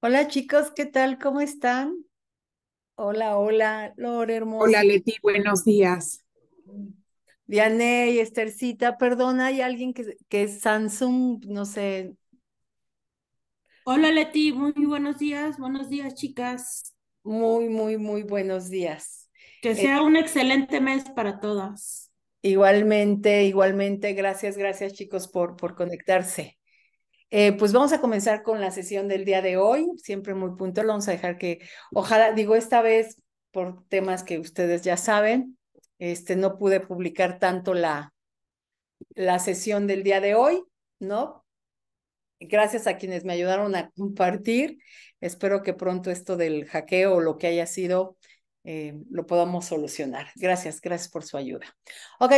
Hola chicos, ¿qué tal? ¿Cómo están? Hola, hola, Lore hermosa. Hola Leti, buenos días. Diane y Estercita, perdón, hay alguien que es Samsung, no sé, Hola Leti, muy buenos días chicas. muy buenos días. Que Eh, sea un excelente mes para todas. igualmente, gracias chicos por conectarse. Pues vamos a comenzar con la sesión del día de hoy, siempre muy puntual, vamos a dejar que, ojalá, digo esta vez, por temas que ustedes ya saben, no pude publicar tanto la sesión del día de hoy, ¿no? Gracias a quienes me ayudaron a compartir. Espero que pronto esto del hackeo o lo que haya sido lo podamos solucionar. Gracias por su ayuda. Ok,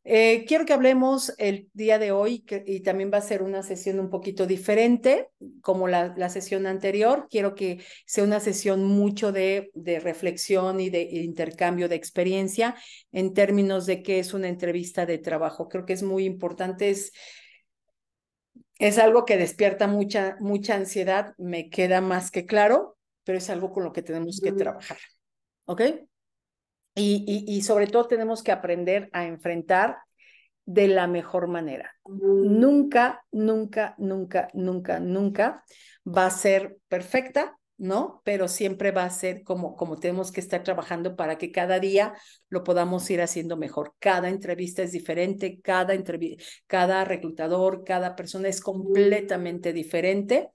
quiero que hablemos el día de hoy y también va a ser una sesión un poquito diferente como la sesión anterior. Quiero que sea una sesión mucho de reflexión y de intercambio de experiencia en términos de qué es una entrevista de trabajo. Creo que es muy importante, es algo que despierta mucha ansiedad, me queda más que claro, pero es algo con lo que tenemos que trabajar, ¿ok? Y sobre todo tenemos que aprender a enfrentar de la mejor manera. Nunca va a ser perfecta, ¿no? Pero siempre va a ser como tenemos que estar trabajando para que cada día lo podamos ir haciendo mejor. Cada entrevista es diferente, cada reclutador, cada persona es completamente diferente.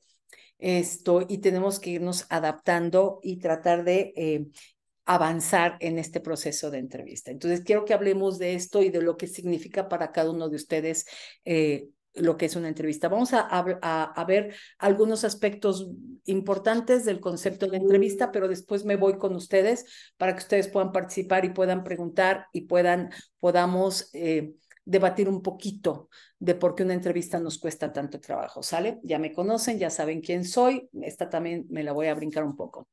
Y tenemos que irnos adaptando y tratar de avanzar en este proceso de entrevista. Entonces, quiero que hablemos de esto y de lo que significa para cada uno de ustedes lo que es una entrevista. Vamos a ver algunos aspectos importantes del concepto de entrevista, pero después me voy con ustedes para que ustedes puedan participar y puedan preguntar y podamos debatir un poquito de por qué una entrevista nos cuesta tanto trabajo, ¿sale? Ya me conocen, ya saben quién soy, esta también me la voy a brincar un poco.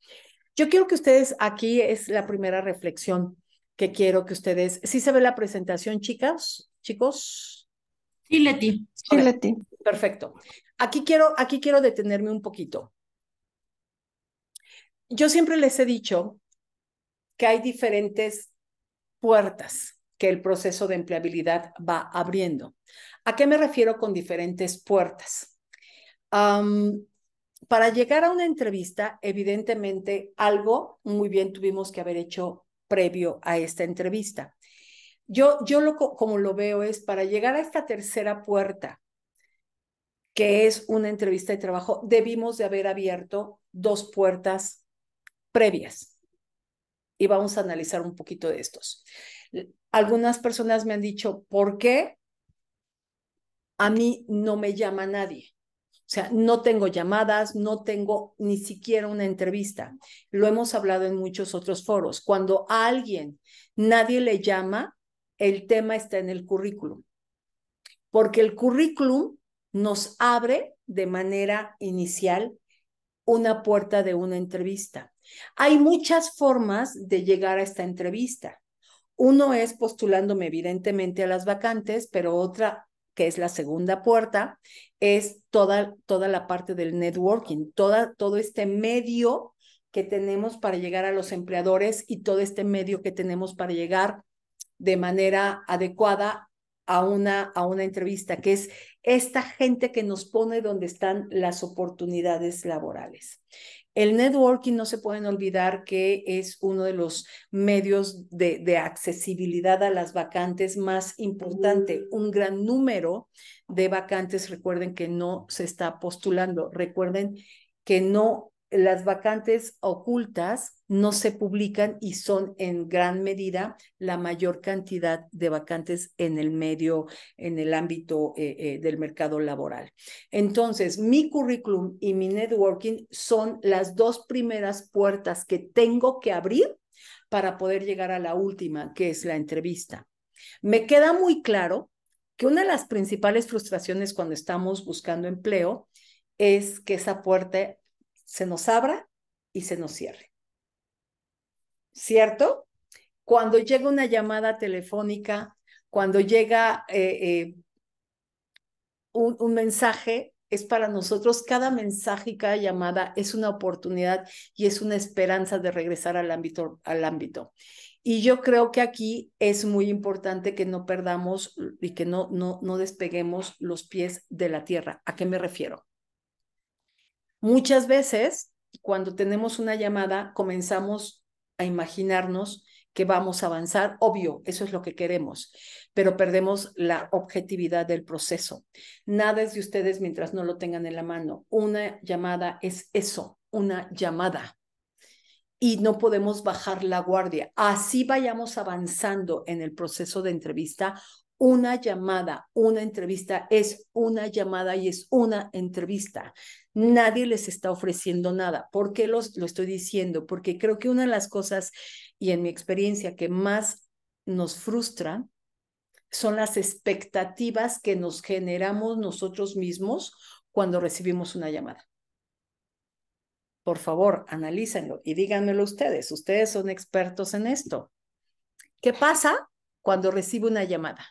Yo quiero que ustedes, aquí es la primera reflexión que quiero que ustedes, ¿sí se ve la presentación, chicas? ¿Chicos? Sí, Leti. Sí, ok, Leti. Perfecto. Aquí quiero detenerme un poquito. Yo siempre les he dicho que hay diferentes puertas que el proceso de empleabilidad va abriendo. ¿A qué me refiero con diferentes puertas? Um, para llegar a una entrevista, evidentemente algo muy bien tuvimos que haber hecho previo a esta entrevista. Como lo veo es para llegar a esta tercera puerta, que es una entrevista de trabajo, debimos de haber abierto dos puertas previas y vamos a analizar un poquito de estos. Algunas personas me han dicho, ¿por qué a mí no me llama nadie? O sea, no tengo llamadas, no tengo ni siquiera una entrevista. Lo hemos hablado en muchos otros foros. Cuando a alguien nadie le llama, el tema está en el currículum, porque el currículum nos abre de manera inicial una puerta de una entrevista. Hay muchas formas de llegar a esta entrevista. Uno es postulándome evidentemente a las vacantes, pero otra, que es la segunda puerta, es toda la parte del networking, todo este medio que tenemos para llegar a los empleadores y todo este medio que tenemos para llegar de manera adecuada a una entrevista, que es esta gente que nos pone donde están las oportunidades laborales. El networking no se pueden olvidar que es uno de los medios de accesibilidad a las vacantes más importante. Un gran número de vacantes, recuerden que no se está postulando, recuerden que no, las vacantes ocultas no se publican y son en gran medida la mayor cantidad de vacantes en el medio, en el ámbito del mercado laboral. Entonces, mi currículum y mi networking son las dos primeras puertas que tengo que abrir para poder llegar a la última, que es la entrevista. Me queda muy claro que una de las principales frustraciones cuando estamos buscando empleo es que esa puerta se nos abra y se nos cierre. ¿Cierto? Cuando llega una llamada telefónica, cuando llega un mensaje, es para nosotros, cada mensaje y cada llamada es una oportunidad y es una esperanza de regresar al ámbito, al ámbito. Y yo creo que aquí es muy importante que no perdamos y que no despeguemos los pies de la tierra. ¿A qué me refiero? Muchas veces, cuando tenemos una llamada, comenzamos a imaginarnos que vamos a avanzar. Obvio, eso es lo que queremos, pero perdemos la objetividad del proceso. Nada es de ustedes mientras no lo tengan en la mano. Una llamada es eso, una llamada. Y no podemos bajar la guardia. Así vayamos avanzando en el proceso de entrevista. Una llamada, una entrevista es una llamada y es una entrevista. Nadie les está ofreciendo nada. ¿Por qué lo estoy diciendo? Porque creo que una de las cosas, y en mi experiencia, que más nos frustran son las expectativas que nos generamos nosotros mismos cuando recibimos una llamada. Por favor, analícenlo y díganmelo ustedes. Ustedes son expertos en esto. ¿Qué pasa cuando recibe una llamada?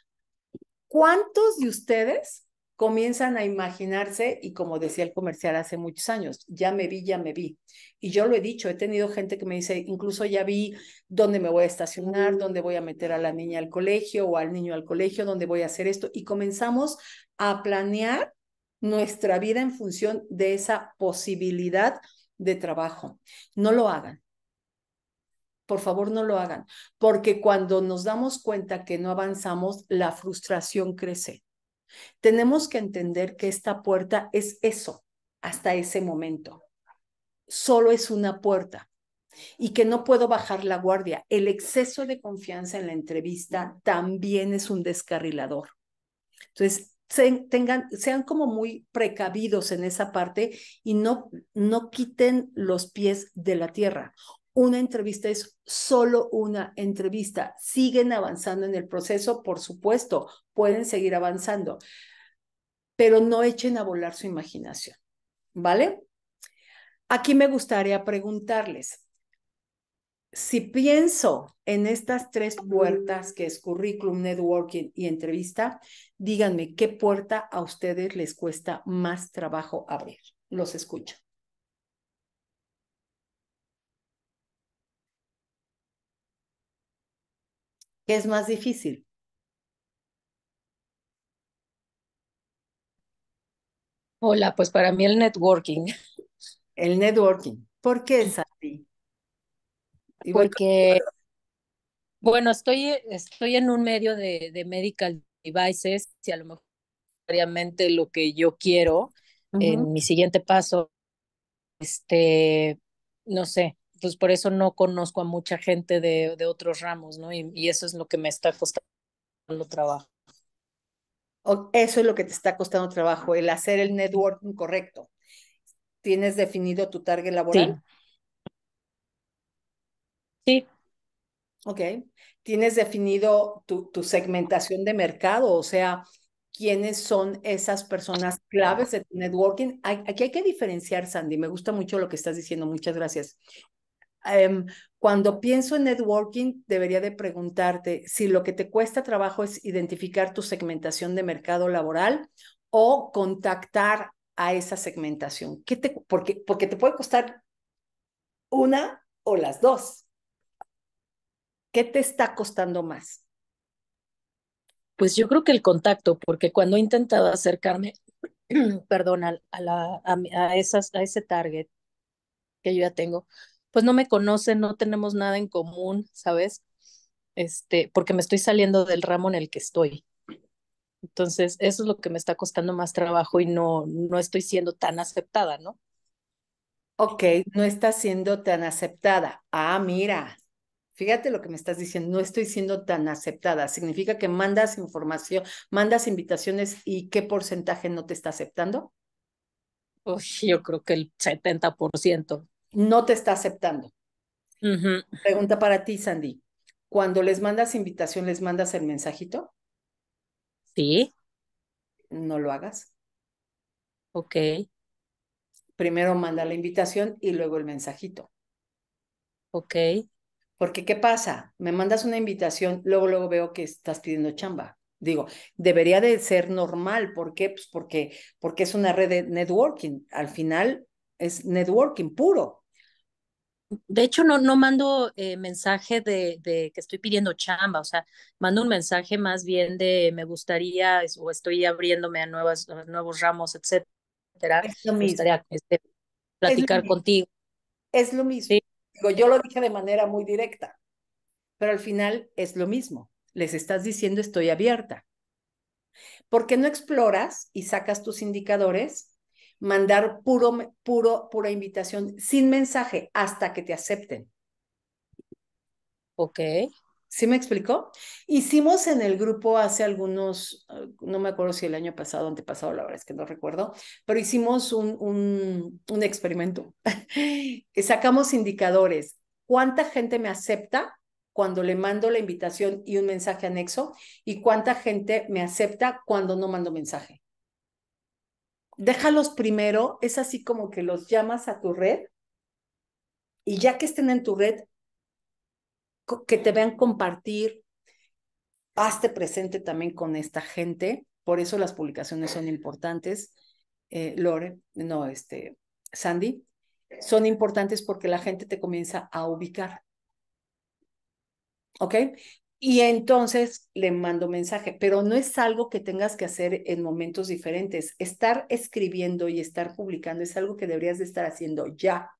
¿Cuántos de ustedes comienzan a imaginarse? Y como decía el comercial hace muchos años, ya me vi, ya me vi. Y yo lo he dicho, he tenido gente que me dice, incluso ya vi dónde me voy a estacionar, dónde voy a meter a la niña al colegio o al niño al colegio, dónde voy a hacer esto. Y comenzamos a planear nuestra vida en función de esa posibilidad de trabajo. No lo hagan. Por favor, no lo hagan, porque cuando nos damos cuenta que no avanzamos, la frustración crece. Tenemos que entender que esta puerta es eso, hasta ese momento. Solo es una puerta y que no puedo bajar la guardia. El exceso de confianza en la entrevista también es un descarrilador. Entonces, sean como muy precavidos en esa parte y no quiten los pies de la tierra. Una entrevista es solo una entrevista. Siguen avanzando en el proceso, por supuesto, pueden seguir avanzando, pero no echen a volar su imaginación, ¿vale? Aquí me gustaría preguntarles, si pienso en estas tres puertas que es currículum, networking y entrevista, díganme qué puerta a ustedes les cuesta más trabajo abrir. Los escucho. ¿Qué es más difícil? Hola, pues para mí el networking, El networking. ¿Por qué es así? Y voy con... porque, bueno, estoy en un medio de medical devices y a lo mejor obviamente lo que yo quiero Ujú. en mi siguiente paso, este, no sé, pues por eso no conozco a mucha gente de otros ramos, ¿no? Y eso es lo que me está costando trabajo. Eso es lo que te está costando trabajo, el hacer el networking correcto. ¿Tienes definido tu target Sí, laboral? sí, Ok. ¿Tienes definido tu segmentación de mercado? O sea, ¿quiénes son esas personas claves de tu networking? Aquí hay que diferenciar, Sandy. Me gusta mucho lo que estás diciendo. Muchas gracias. Em, Cuando pienso en networking, debería de preguntarte si lo que te cuesta trabajo es identificar tu segmentación de mercado laboral o contactar a esa segmentación. Porque te puede costar una o las dos. ¿Qué te está costando más? pues yo creo que el contacto, porque cuando he intentado acercarme, perdón, a ese target que yo ya tengo, pues no me conocen, no tenemos nada en común, ¿sabes? Porque me estoy saliendo del ramo en el que estoy. Entonces, eso es lo que me está costando más trabajo y no estoy siendo tan aceptada, ¿no? Ok, no está siendo tan aceptada. Ah, mira, fíjate lo que me estás diciendo, no estoy siendo tan aceptada. Significa que mandas información, mandas invitaciones y ¿qué porcentaje no te está aceptando? Uy, yo creo que el 70%. No te está aceptando. Ujú. Pregunta para ti, Sandy. Cuando les mandas invitación, ¿les mandas el mensajito? Sí, No lo hagas. ok, Primero manda la invitación y luego el mensajito. ok. Porque, ¿qué pasa? Me mandas una invitación, luego veo que estás pidiendo chamba. Digo, debería de ser normal. ¿Por qué? Pues porque es una red de networking. Al final es networking puro. De hecho, no mando mensaje de que estoy pidiendo chamba, o sea, mando un mensaje más bien de me gustaría o estoy abriéndome a nuevos ramos, etcétera. Es lo Me mismo. gustaría Es lo platicar mismo. contigo. Es lo mismo. Sí, Digo, yo lo dije de manera muy directa, pero al final es lo mismo. Les estás diciendo estoy abierta. ¿Por qué no exploras y sacas tus indicadores? Mandar pura invitación sin mensaje hasta que te acepten. ok. ¿Sí me explicó? Hicimos en el grupo hace algunos, no me acuerdo si el año pasado o antepasado, la verdad es que no recuerdo, pero hicimos un experimento. Sacamos indicadores. ¿Cuánta gente me acepta cuando le mando la invitación y un mensaje anexo? ¿Y cuánta gente me acepta cuando no mando mensaje? Déjalos primero, es así como que los llamas a tu red y ya que estén en tu red, que te vean compartir, hazte presente también con esta gente, por eso las publicaciones son importantes, Lore, no, Sandy, son importantes porque la gente te comienza a ubicar, ¿ok? Y entonces le mando mensaje, pero no es algo que tengas que hacer en momentos diferentes. Estar escribiendo y estar publicando es algo que deberías de estar haciendo ya,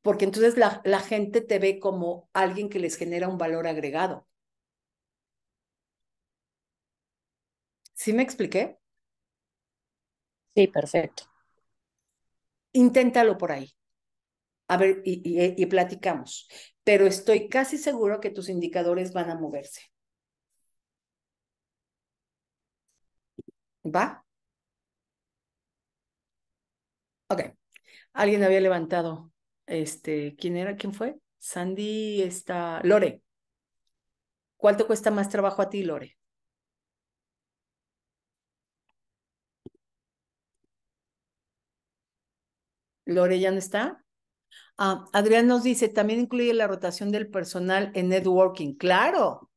porque entonces la gente te ve como alguien que les genera un valor agregado. ¿Sí me expliqué? Sí, perfecto. Inténtalo por ahí. A ver, y platicamos. Pero estoy casi seguro que tus indicadores van a moverse. ¿Va? Ok. Alguien había levantado. ¿Quién era? ¿Quién fue? Sandy, Lore. ¿Cuál te cuesta más trabajo a ti, Lore? ¿Lore ya no está? Ah, Adrián nos dice, también incluye la rotación del personal en networking. Claro,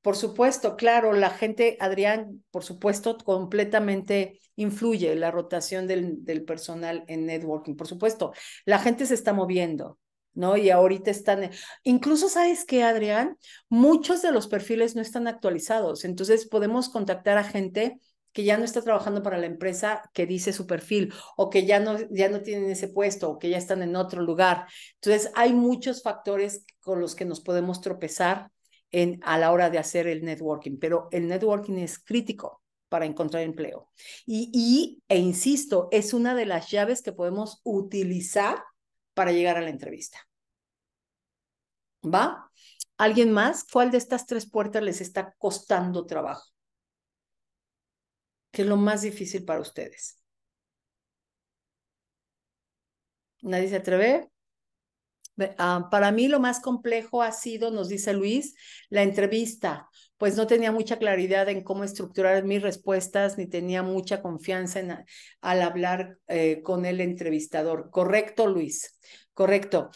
por supuesto, claro, la gente, Adrián, por supuesto, completamente influye la rotación del personal en networking. Por supuesto, la gente se está moviendo, ¿no? Y ahorita están, incluso sabes que, Adrián, muchos de los perfiles no están actualizados. Entonces podemos contactar a gente que ya no está trabajando para la empresa que dice su perfil o que ya no tienen ese puesto o que ya están en otro lugar. Entonces hay muchos factores con los que nos podemos tropezar a la hora de hacer el networking, pero el networking es crítico para encontrar empleo. Insisto, es una de las llaves que podemos utilizar para llegar a la entrevista. ¿Va? ¿Alguien más? ¿Cuál de estas tres puertas les está costando trabajo? ¿Qué es lo más difícil para ustedes? ¿Nadie se atreve? Para mí lo más complejo ha sido, nos dice Luis, la entrevista, pues no tenía mucha claridad en cómo estructurar mis respuestas, ni tenía mucha confianza al hablar con el entrevistador. Correcto, Luis, correcto.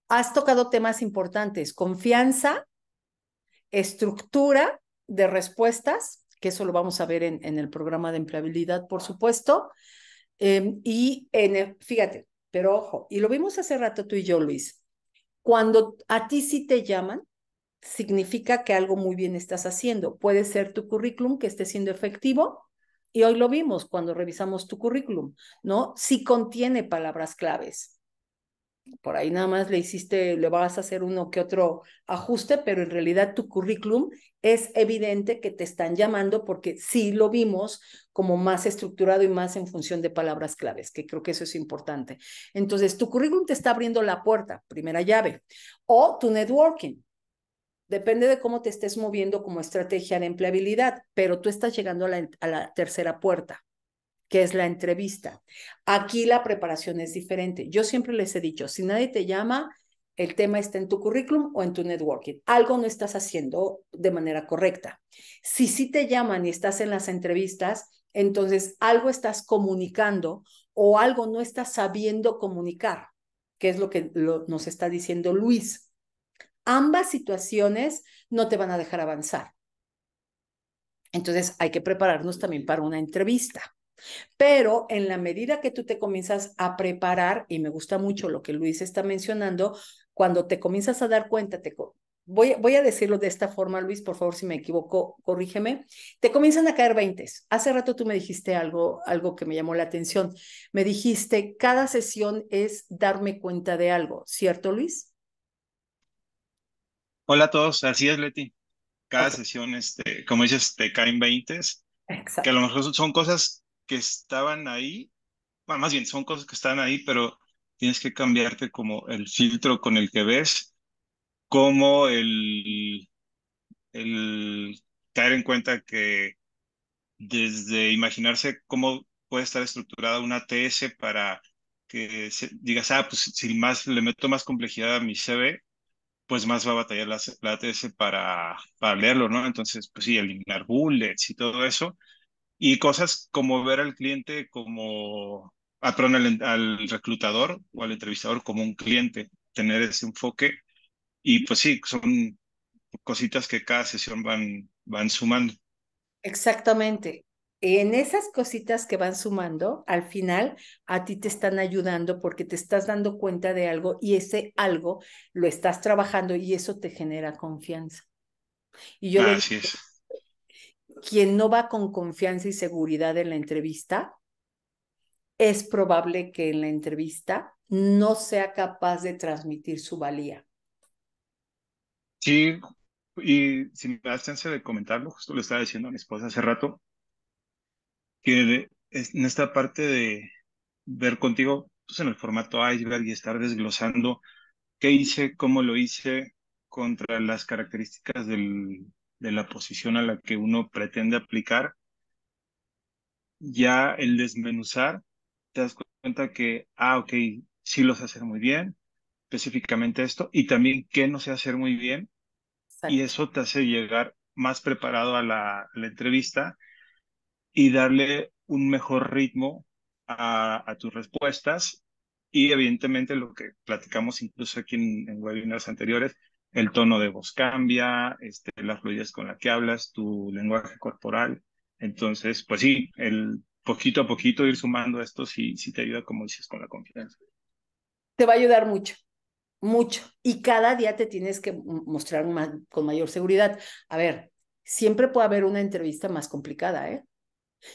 Has tocado temas importantes, confianza, estructura de respuestas, que eso lo vamos a ver en el programa de empleabilidad, por supuesto. Fíjate, pero ojo, y lo vimos hace rato tú y yo, Luis, cuando a ti sí te llaman, significa que algo muy bien estás haciendo. Puede ser tu currículum que esté siendo efectivo, y hoy lo vimos cuando revisamos tu currículum, ¿no? Sí contiene palabras claves. Por ahí nada más le vas a hacer uno que otro ajuste, pero en realidad tu currículum es evidente que te están llamando porque sí lo vimos como más estructurado y más en función de palabras claves, que creo que eso es importante. Entonces, tu currículum te está abriendo la puerta, primera llave, o tu networking. Depende de cómo te estés moviendo como estrategia de empleabilidad, pero tú estás llegando a la tercera puerta, que es la entrevista. Aquí la preparación es diferente. Yo siempre les he dicho, si nadie te llama, el tema está en tu currículum o en tu networking. Algo no estás haciendo de manera correcta. Si sí te llaman y estás en las entrevistas, entonces algo estás comunicando o algo no estás sabiendo comunicar, que es lo que nos está diciendo Luis. ambas situaciones no te van a dejar avanzar. Entonces hay que prepararnos también para una entrevista. Pero en la medida que tú te comienzas a preparar, y me gusta mucho lo que Luis está mencionando, cuando te comienzas a dar cuenta, voy a decirlo de esta forma, Luis, por favor, si me equivoco, corrígeme, te comienzan a caer veintes. Hace rato tú me dijiste algo que me llamó la atención. Me dijiste, cada sesión es darme cuenta de algo, ¿cierto, Luis? Hola a todos, así es, Leti. Cada Ok, sesión, como dices, te caen 20, que a lo exacto. mejor son cosas que estaban ahí, bueno, más bien son cosas que están ahí, pero tienes que cambiarte como el filtro con el que ves, como el caer en cuenta que desde imaginarse cómo puede estar estructurada una TS para que digas, pues si más le meto más complejidad a mi CV, pues más va a batallar la ATS para leerlo, ¿no? Entonces, pues sí, eliminar bullets y todo eso. Y cosas como ver al cliente como, perdón, al reclutador o al entrevistador como un cliente, tener ese enfoque. Y pues sí, son cositas que cada sesión van sumando. Exactamente. En esas cositas que van sumando, al final a ti te están ayudando porque te estás dando cuenta de algo y ese algo lo estás trabajando y eso te genera confianza. Y yo le digo, Así es. quien no va con confianza y seguridad en la entrevista, es probable que en la entrevista no sea capaz de transmitir su valía. Sí, y si me das chance de comentarlo, justo le estaba diciendo a mi esposa hace rato, que en esta parte de ver contigo, pues en el formato iceberg y estar desglosando qué hice, cómo lo hice contra las características de la posición a la que uno pretende aplicar, ya el desmenuzar, te das cuenta que, ok, sí lo sé hacer muy bien, específicamente esto, y también qué no sé hacer muy bien, y Exacto. eso te hace llegar más preparado a la entrevista y darle un mejor ritmo a tus respuestas y evidentemente lo que platicamos incluso aquí en webinars anteriores, el tono de voz cambia, la fluidez con la que hablas, tu lenguaje corporal. Entonces, pues sí, el poquito a poquito ir sumando esto sí te ayuda, como dices, con la confianza. Te va a ayudar mucho, mucho. Y cada día te tienes que mostrar con mayor seguridad. A ver, siempre puede haber una entrevista más complicada, ¿eh?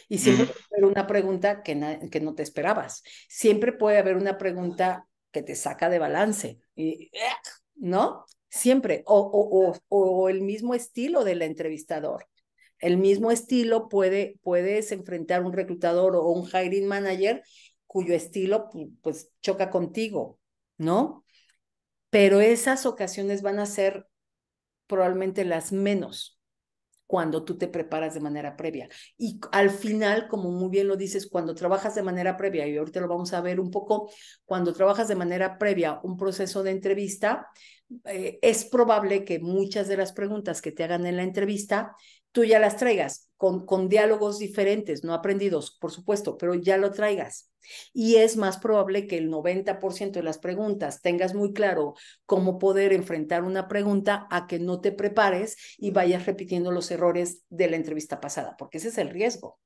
Y siempre Ujú. puede haber una pregunta que no te esperabas. Siempre puede haber una pregunta que te saca de balance, ¿no? Siempre. O el mismo estilo del entrevistador. El mismo estilo puedes enfrentar un reclutador o un hiring manager cuyo estilo pues choca contigo, ¿no? Pero esas ocasiones van a ser probablemente las menos cuando tú te preparas de manera previa. Y al final, como muy bien lo dices, cuando trabajas de manera previa, y ahorita lo vamos a ver un poco, cuando trabajas de manera previa un proceso de entrevista, es probable que muchas de las preguntas que te hagan en la entrevista, tú ya las traigas con diálogos diferentes, no aprendidos, por supuesto, pero ya lo traigas. Y es más probable que el 90% de las preguntas tengas muy claro cómo poder enfrentar una pregunta a que no te prepares y vayas repitiendo los errores de la entrevista pasada, porque ese es el riesgo.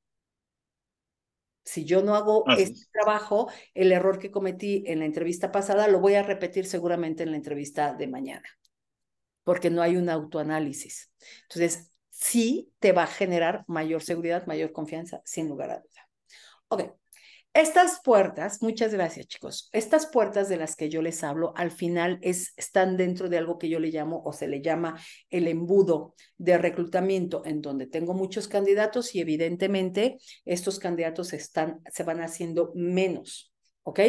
Si yo no hago Así este es. trabajo, el error que cometí en la entrevista pasada lo voy a repetir seguramente en la entrevista de mañana, porque no hay un autoanálisis. Entonces, sí te va a generar mayor seguridad, mayor confianza, sin lugar a duda. Ok, estas puertas, muchas gracias chicos, estas puertas de las que yo les hablo al final están dentro de algo que yo le llamo o se le llama el embudo de reclutamiento, en donde tengo muchos candidatos y evidentemente estos candidatos se van haciendo menos, ¿ok?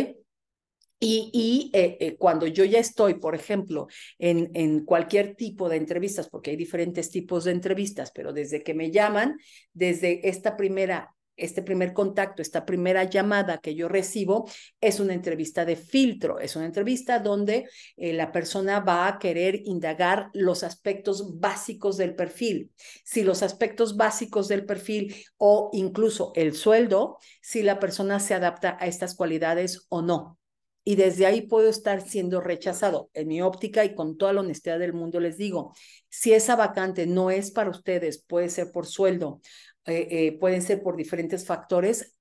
Cuando yo ya estoy, por ejemplo, en cualquier tipo de entrevistas, porque hay diferentes tipos de entrevistas, pero desde que me llaman, desde este primer contacto, esta primera llamada que yo recibo, es una entrevista de filtro, es una entrevista donde la persona va a querer indagar los aspectos básicos del perfil. Si los aspectos básicos del perfil o incluso el sueldo, si la persona se adapta a estas cualidades o no. y desde ahí puedo estar siendo rechazado. En mi óptica y con toda la honestidad del mundo les digo, si esa vacante no es para ustedes, puede ser por sueldo, pueden ser por diferentes factores,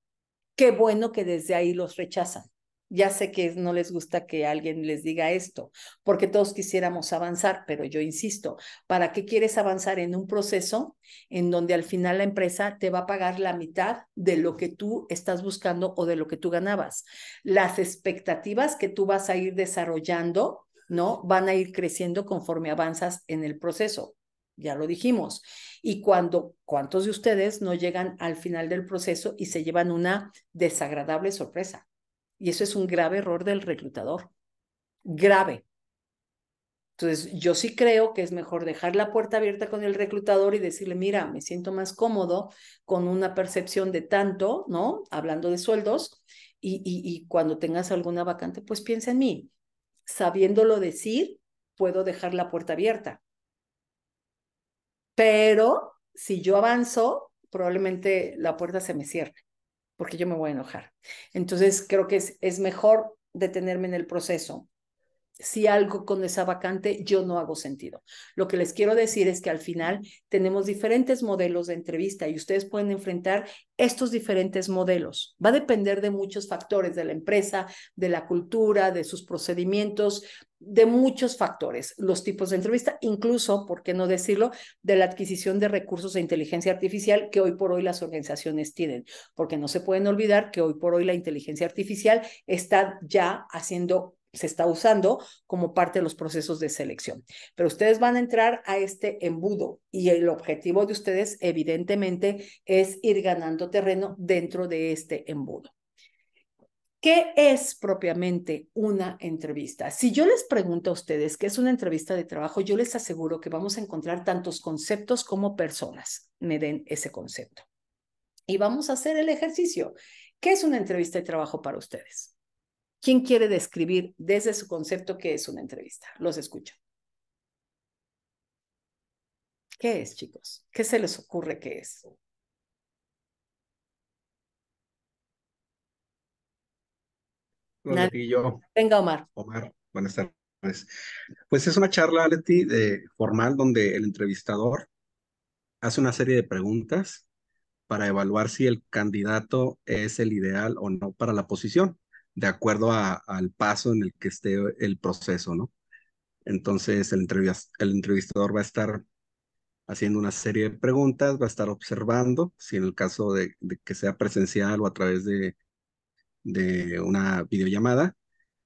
qué bueno que desde ahí los rechazan. Ya sé que no les gusta que alguien les diga esto, porque todos quisiéramos avanzar, pero yo insisto, ¿para qué quieres avanzar en un proceso en donde al final la empresa te va a pagar la mitad de lo que tú estás buscando o de lo que tú ganabas? Las expectativas que tú vas a ir desarrollando, ¿no? Van a ir creciendo conforme avanzas en el proceso. Ya lo dijimos. Y ¿cuántos de ustedes no llegan al final del proceso y se llevan una desagradable sorpresa? Y eso es un grave error del reclutador. Grave. Entonces, yo sí creo que es mejor dejar la puerta abierta con el reclutador y decirle, mira, me siento más cómodo con una percepción de tanto, ¿no? Hablando de sueldos, y cuando tengas alguna vacante, pues piensa en mí. Sabiéndolo decir, puedo dejar la puerta abierta. Pero si yo avanzo, probablemente la puerta se me cierre, porque yo me voy a enojar. Entonces, creo que es mejor detenerme en el proceso. Si algo con esa vacante yo no hago sentido. Lo que les quiero decir es que al final tenemos diferentes modelos de entrevista y ustedes pueden enfrentar estos diferentes modelos. Va a depender de muchos factores, de la empresa, de la cultura, de sus procedimientos, de muchos factores, los tipos de entrevista, incluso, ¿por qué no decirlo?, de la adquisición de recursos de inteligencia artificial que hoy por hoy las organizaciones tienen, porque no se pueden olvidar que hoy por hoy la inteligencia artificial está ya se está usando como parte de los procesos de selección. Pero ustedes van a entrar a este embudo y el objetivo de ustedes, evidentemente, es ir ganando terreno dentro de este embudo. ¿Qué es propiamente una entrevista? Si yo les pregunto a ustedes qué es una entrevista de trabajo, yo les aseguro que vamos a encontrar tantos conceptos como personas me den ese concepto. Y vamos a hacer el ejercicio. ¿Qué es una entrevista de trabajo para ustedes? ¿Quién quiere describir desde su concepto qué es una entrevista? Los escucho. ¿Qué es, chicos? ¿Qué se les ocurre que es? Hola, Leti, yo, Venga, Omar. Omar, buenas tardes. Pues es una charla, Leti, formal donde el entrevistador hace una serie de preguntas para evaluar si el candidato es el ideal o no para la posición, de acuerdo al paso en el que esté el proceso, ¿no? Entonces, el entrevistador va a estar haciendo una serie de preguntas, va a estar observando, si en el caso de que sea presencial o a través de una videollamada,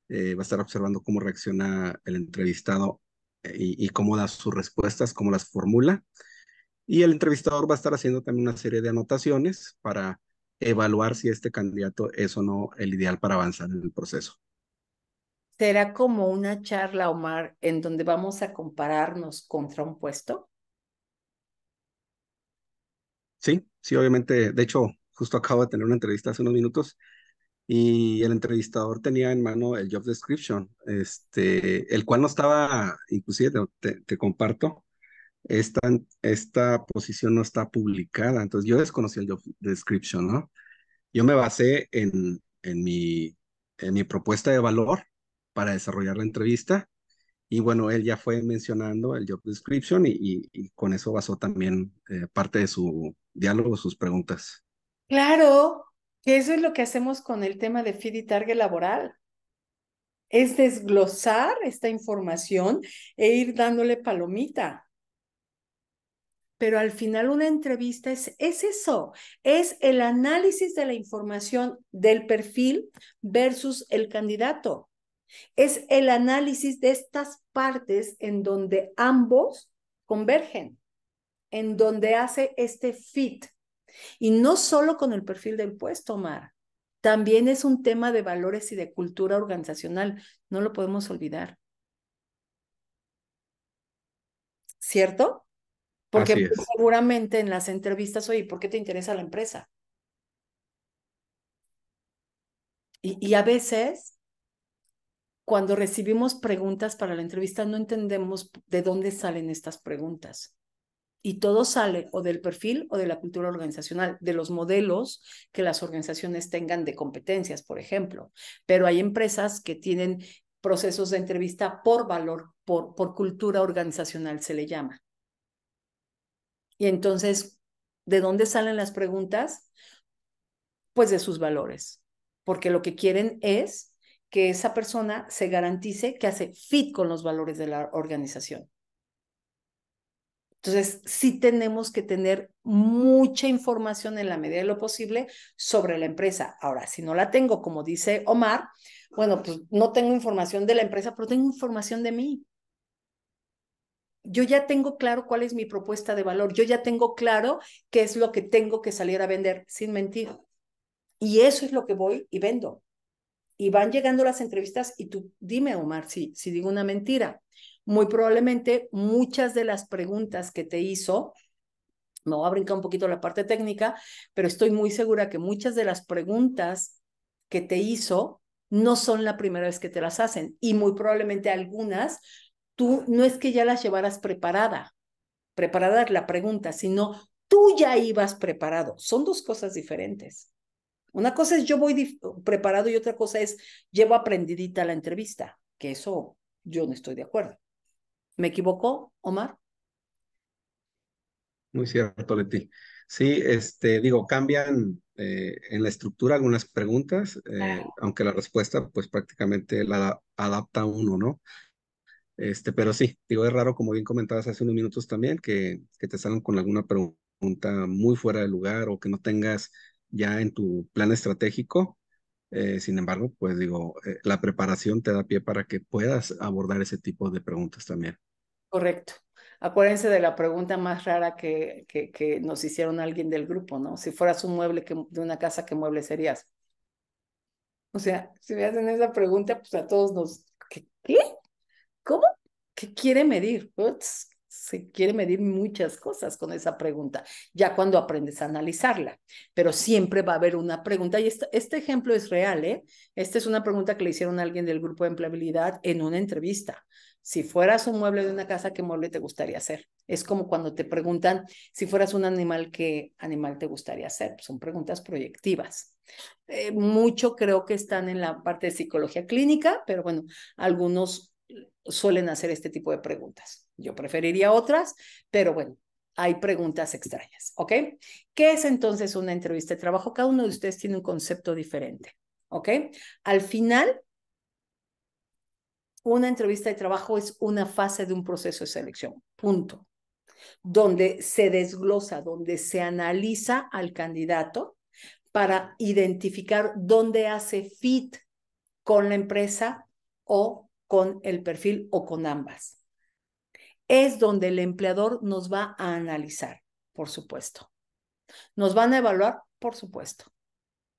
va a estar observando cómo reacciona el entrevistado y cómo da sus respuestas, cómo las formula. Y el entrevistador va a estar haciendo también una serie de anotaciones para evaluar si este candidato es o no el ideal para avanzar en el proceso. ¿Será como una charla, Omar, en donde vamos a compararnos contra un puesto? Sí, sí, obviamente. De hecho, justo acabo de tener una entrevista hace unos minutos y el entrevistador tenía en mano el job description, el cual no estaba, inclusive te comparto, esta posición no está publicada, entonces yo desconocí el job description, ¿no? Yo me basé en mi propuesta de valor para desarrollar la entrevista y bueno, él ya fue mencionando el job description y con eso basó también parte de su diálogo, sus preguntas. Claro, que eso es lo que hacemos con el tema de feed y target laboral. Es desglosar esta información e ir dándole palomita. Pero al final una entrevista es eso, es el análisis de la información del perfil versus el candidato. Es el análisis de estas partes en donde ambos convergen, en donde hace este fit. Y no solo con el perfil del puesto, Omar. También es un tema de valores y de cultura organizacional. No lo podemos olvidar. ¿Cierto? Porque Así es. seguramente en las entrevistas, oye, ¿por qué te interesa la empresa? Y a veces, cuando recibimos preguntas para la entrevista, no entendemos de dónde salen estas preguntas. Y todo sale o del perfil o de la cultura organizacional, de los modelos que las organizaciones tengan de competencias, por ejemplo. Pero hay empresas que tienen procesos de entrevista por valor, por cultura organizacional se le llama. Y entonces, ¿de dónde salen las preguntas? Pues de sus valores, porque lo que quieren es que esa persona se garantice que hace fit con los valores de la organización. Entonces, sí tenemos que tener mucha información en la medida de lo posible sobre la empresa. Ahora, si no la tengo, como dice Omar, bueno, pues no tengo información de la empresa, pero tengo información de mí. Yo ya tengo claro cuál es mi propuesta de valor. Yo ya tengo claro qué es lo que tengo que salir a vender, sin mentir. Y eso es lo que voy y vendo. Y van llegando las entrevistas y tú dime, Omar, si digo una mentira. Muy probablemente muchas de las preguntas que te hizo, me voy a brincar un poquito la parte técnica, pero estoy muy segura que muchas de las preguntas que te hizo no son la primera vez que te las hacen. Y muy probablemente algunas, tú no es que ya las llevaras preparada es la pregunta, sino tú ya ibas preparado. Son dos cosas diferentes. Una cosa es yo voy preparado y otra cosa es llevo aprendidita la entrevista, que eso yo no estoy de acuerdo. ¿Me equivocó, Omar? Muy cierto, Leti. Sí, digo, cambian en la estructura algunas preguntas, aunque la respuesta pues prácticamente la adapta uno, ¿no? Pero sí, digo, es raro, como bien comentabas hace unos minutos también, que te salgan con alguna pregunta muy fuera de lugar o que no tengas ya en tu plan estratégico. Sin embargo, pues digo, la preparación te da pie para que puedas abordar ese tipo de preguntas también. Correcto. Acuérdense de la pregunta más rara que nos hicieron alguien del grupo, ¿no? Si fueras un mueble de una casa, ¿qué mueble serías? O sea, si me hacen esa pregunta, pues a todos nos... ¿Qué? ¿Cómo? ¿Qué quiere medir? Ups, se quiere medir muchas cosas con esa pregunta, ya cuando aprendes a analizarla. Pero siempre va a haber una pregunta, y este ejemplo es real, ¿eh? Esta es una pregunta que le hicieron a alguien del grupo de empleabilidad en una entrevista. Si fueras un mueble de una casa, ¿qué mueble te gustaría ser? Es como cuando te preguntan, si fueras un animal, ¿qué animal te gustaría ser? Son preguntas proyectivas. Mucho creo que están en la parte de psicología clínica, pero bueno, algunos suelen hacer este tipo de preguntas. Yo preferiría otras, pero bueno, hay preguntas extrañas, ¿ok? ¿Qué es entonces una entrevista de trabajo? Cada uno de ustedes tiene un concepto diferente, ¿ok? Al final, una entrevista de trabajo es una fase de un proceso de selección, punto. Donde se desglosa, donde se analiza al candidato para identificar dónde hace fit con la empresa o con el perfil o con ambas. Es donde el empleador nos va a analizar, por supuesto. Nos van a evaluar, por supuesto.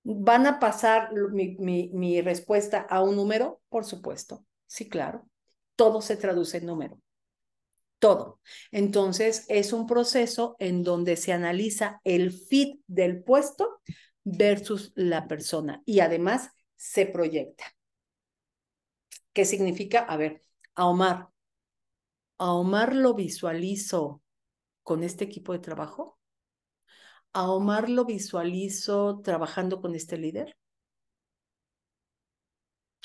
¿Van a pasar mi respuesta a un número? Por supuesto. Sí, claro. Todo se traduce en número. Todo. Entonces, es un proceso en donde se analiza el fit del puesto versus la persona y además se proyecta. ¿Qué significa? A ver, a Omar lo visualizo con este equipo de trabajo. A Omar lo visualizo trabajando con este líder.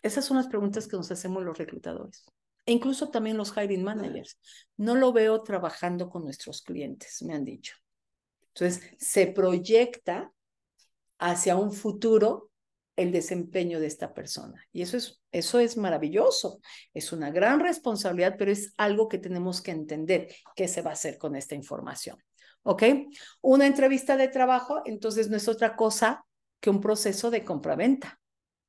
Esas son las preguntas que nos hacemos los reclutadores. E incluso también los hiring managers. No lo veo trabajando con nuestros clientes, me han dicho. Entonces, se proyecta hacia un futuro el desempeño de esta persona. Y eso es maravilloso. Es una gran responsabilidad, pero es algo que tenemos que entender qué se va a hacer con esta información. ¿Ok? Una entrevista de trabajo, entonces, no es otra cosa que un proceso de compraventa.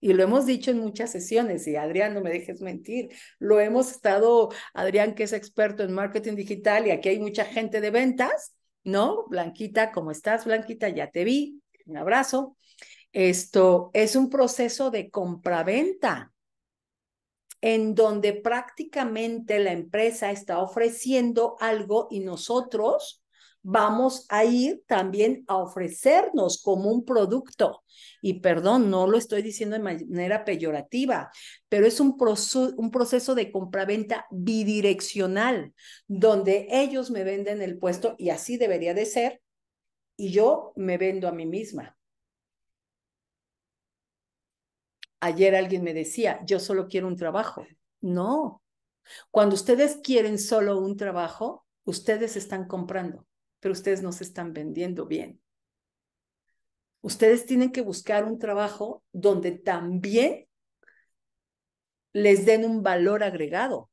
Y lo hemos dicho en muchas sesiones, y Adrián, no me dejes mentir, lo hemos estado, Adrián, que es experto en marketing digital, y aquí hay mucha gente de ventas, ¿no? Blanquita, ¿cómo estás, Blanquita? Ya te vi, un abrazo. Esto es un proceso de compraventa en donde prácticamente la empresa está ofreciendo algo y nosotros vamos a ir también a ofrecernos como un producto. Y perdón, no lo estoy diciendo de manera peyorativa, pero es un proceso de compraventa bidireccional, donde ellos me venden el puesto y así debería de ser, y yo me vendo a mí misma. Ayer alguien me decía, yo solo quiero un trabajo. No, cuando ustedes quieren solo un trabajo, ustedes están comprando, pero ustedes no se están vendiendo bien. Ustedes tienen que buscar un trabajo donde también les den un valor agregado.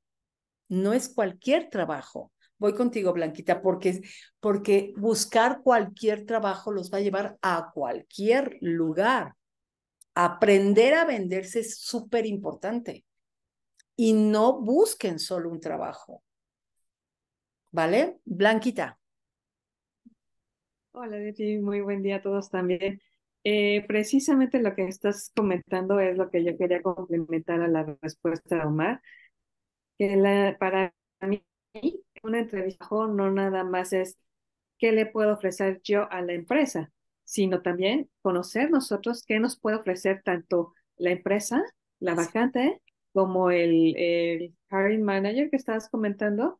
No es cualquier trabajo. Voy contigo, Blanquita, porque buscar cualquier trabajo los va a llevar a cualquier lugar. Aprender a venderse es súper importante. Y no busquen solo un trabajo. ¿Vale? Blanquita. Hola, Leti, muy buen día a todos también. Precisamente lo que estás comentando es lo que yo quería complementar a la respuesta de Omar, que para mí una entrevista no nada más es qué le puedo ofrecer yo a la empresa, sino también conocer nosotros qué nos puede ofrecer tanto la empresa, la vacante, como el hiring manager que estabas comentando,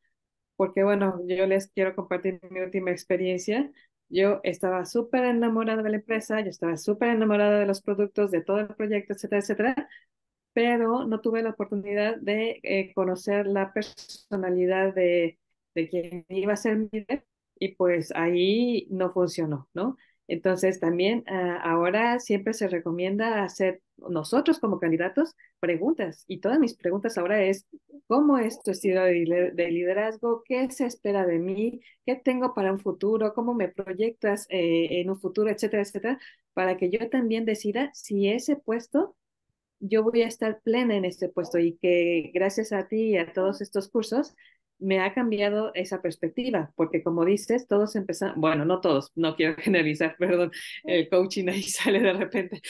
porque bueno, yo les quiero compartir mi última experiencia. Yo estaba súper enamorada de la empresa, yo estaba súper enamorada de los productos, de todo el proyecto, etcétera, etcétera, pero no tuve la oportunidad de conocer la personalidad de quien iba a ser mi líder y pues ahí no funcionó, ¿no? Entonces también ahora siempre se recomienda hacer nosotros como candidatos preguntas y todas mis preguntas ahora es, ¿cómo es tu estilo de liderazgo? ¿Qué se espera de mí? ¿Qué tengo para un futuro? ¿Cómo me proyectas en un futuro, etcétera, etcétera? Para que yo también decida si ese puesto yo voy a estar plena en este puesto y que gracias a ti y a todos estos cursos me ha cambiado esa perspectiva, porque como dices, todos empezamos, bueno, no todos, no quiero generalizar, perdón, el coaching ahí sale de repente,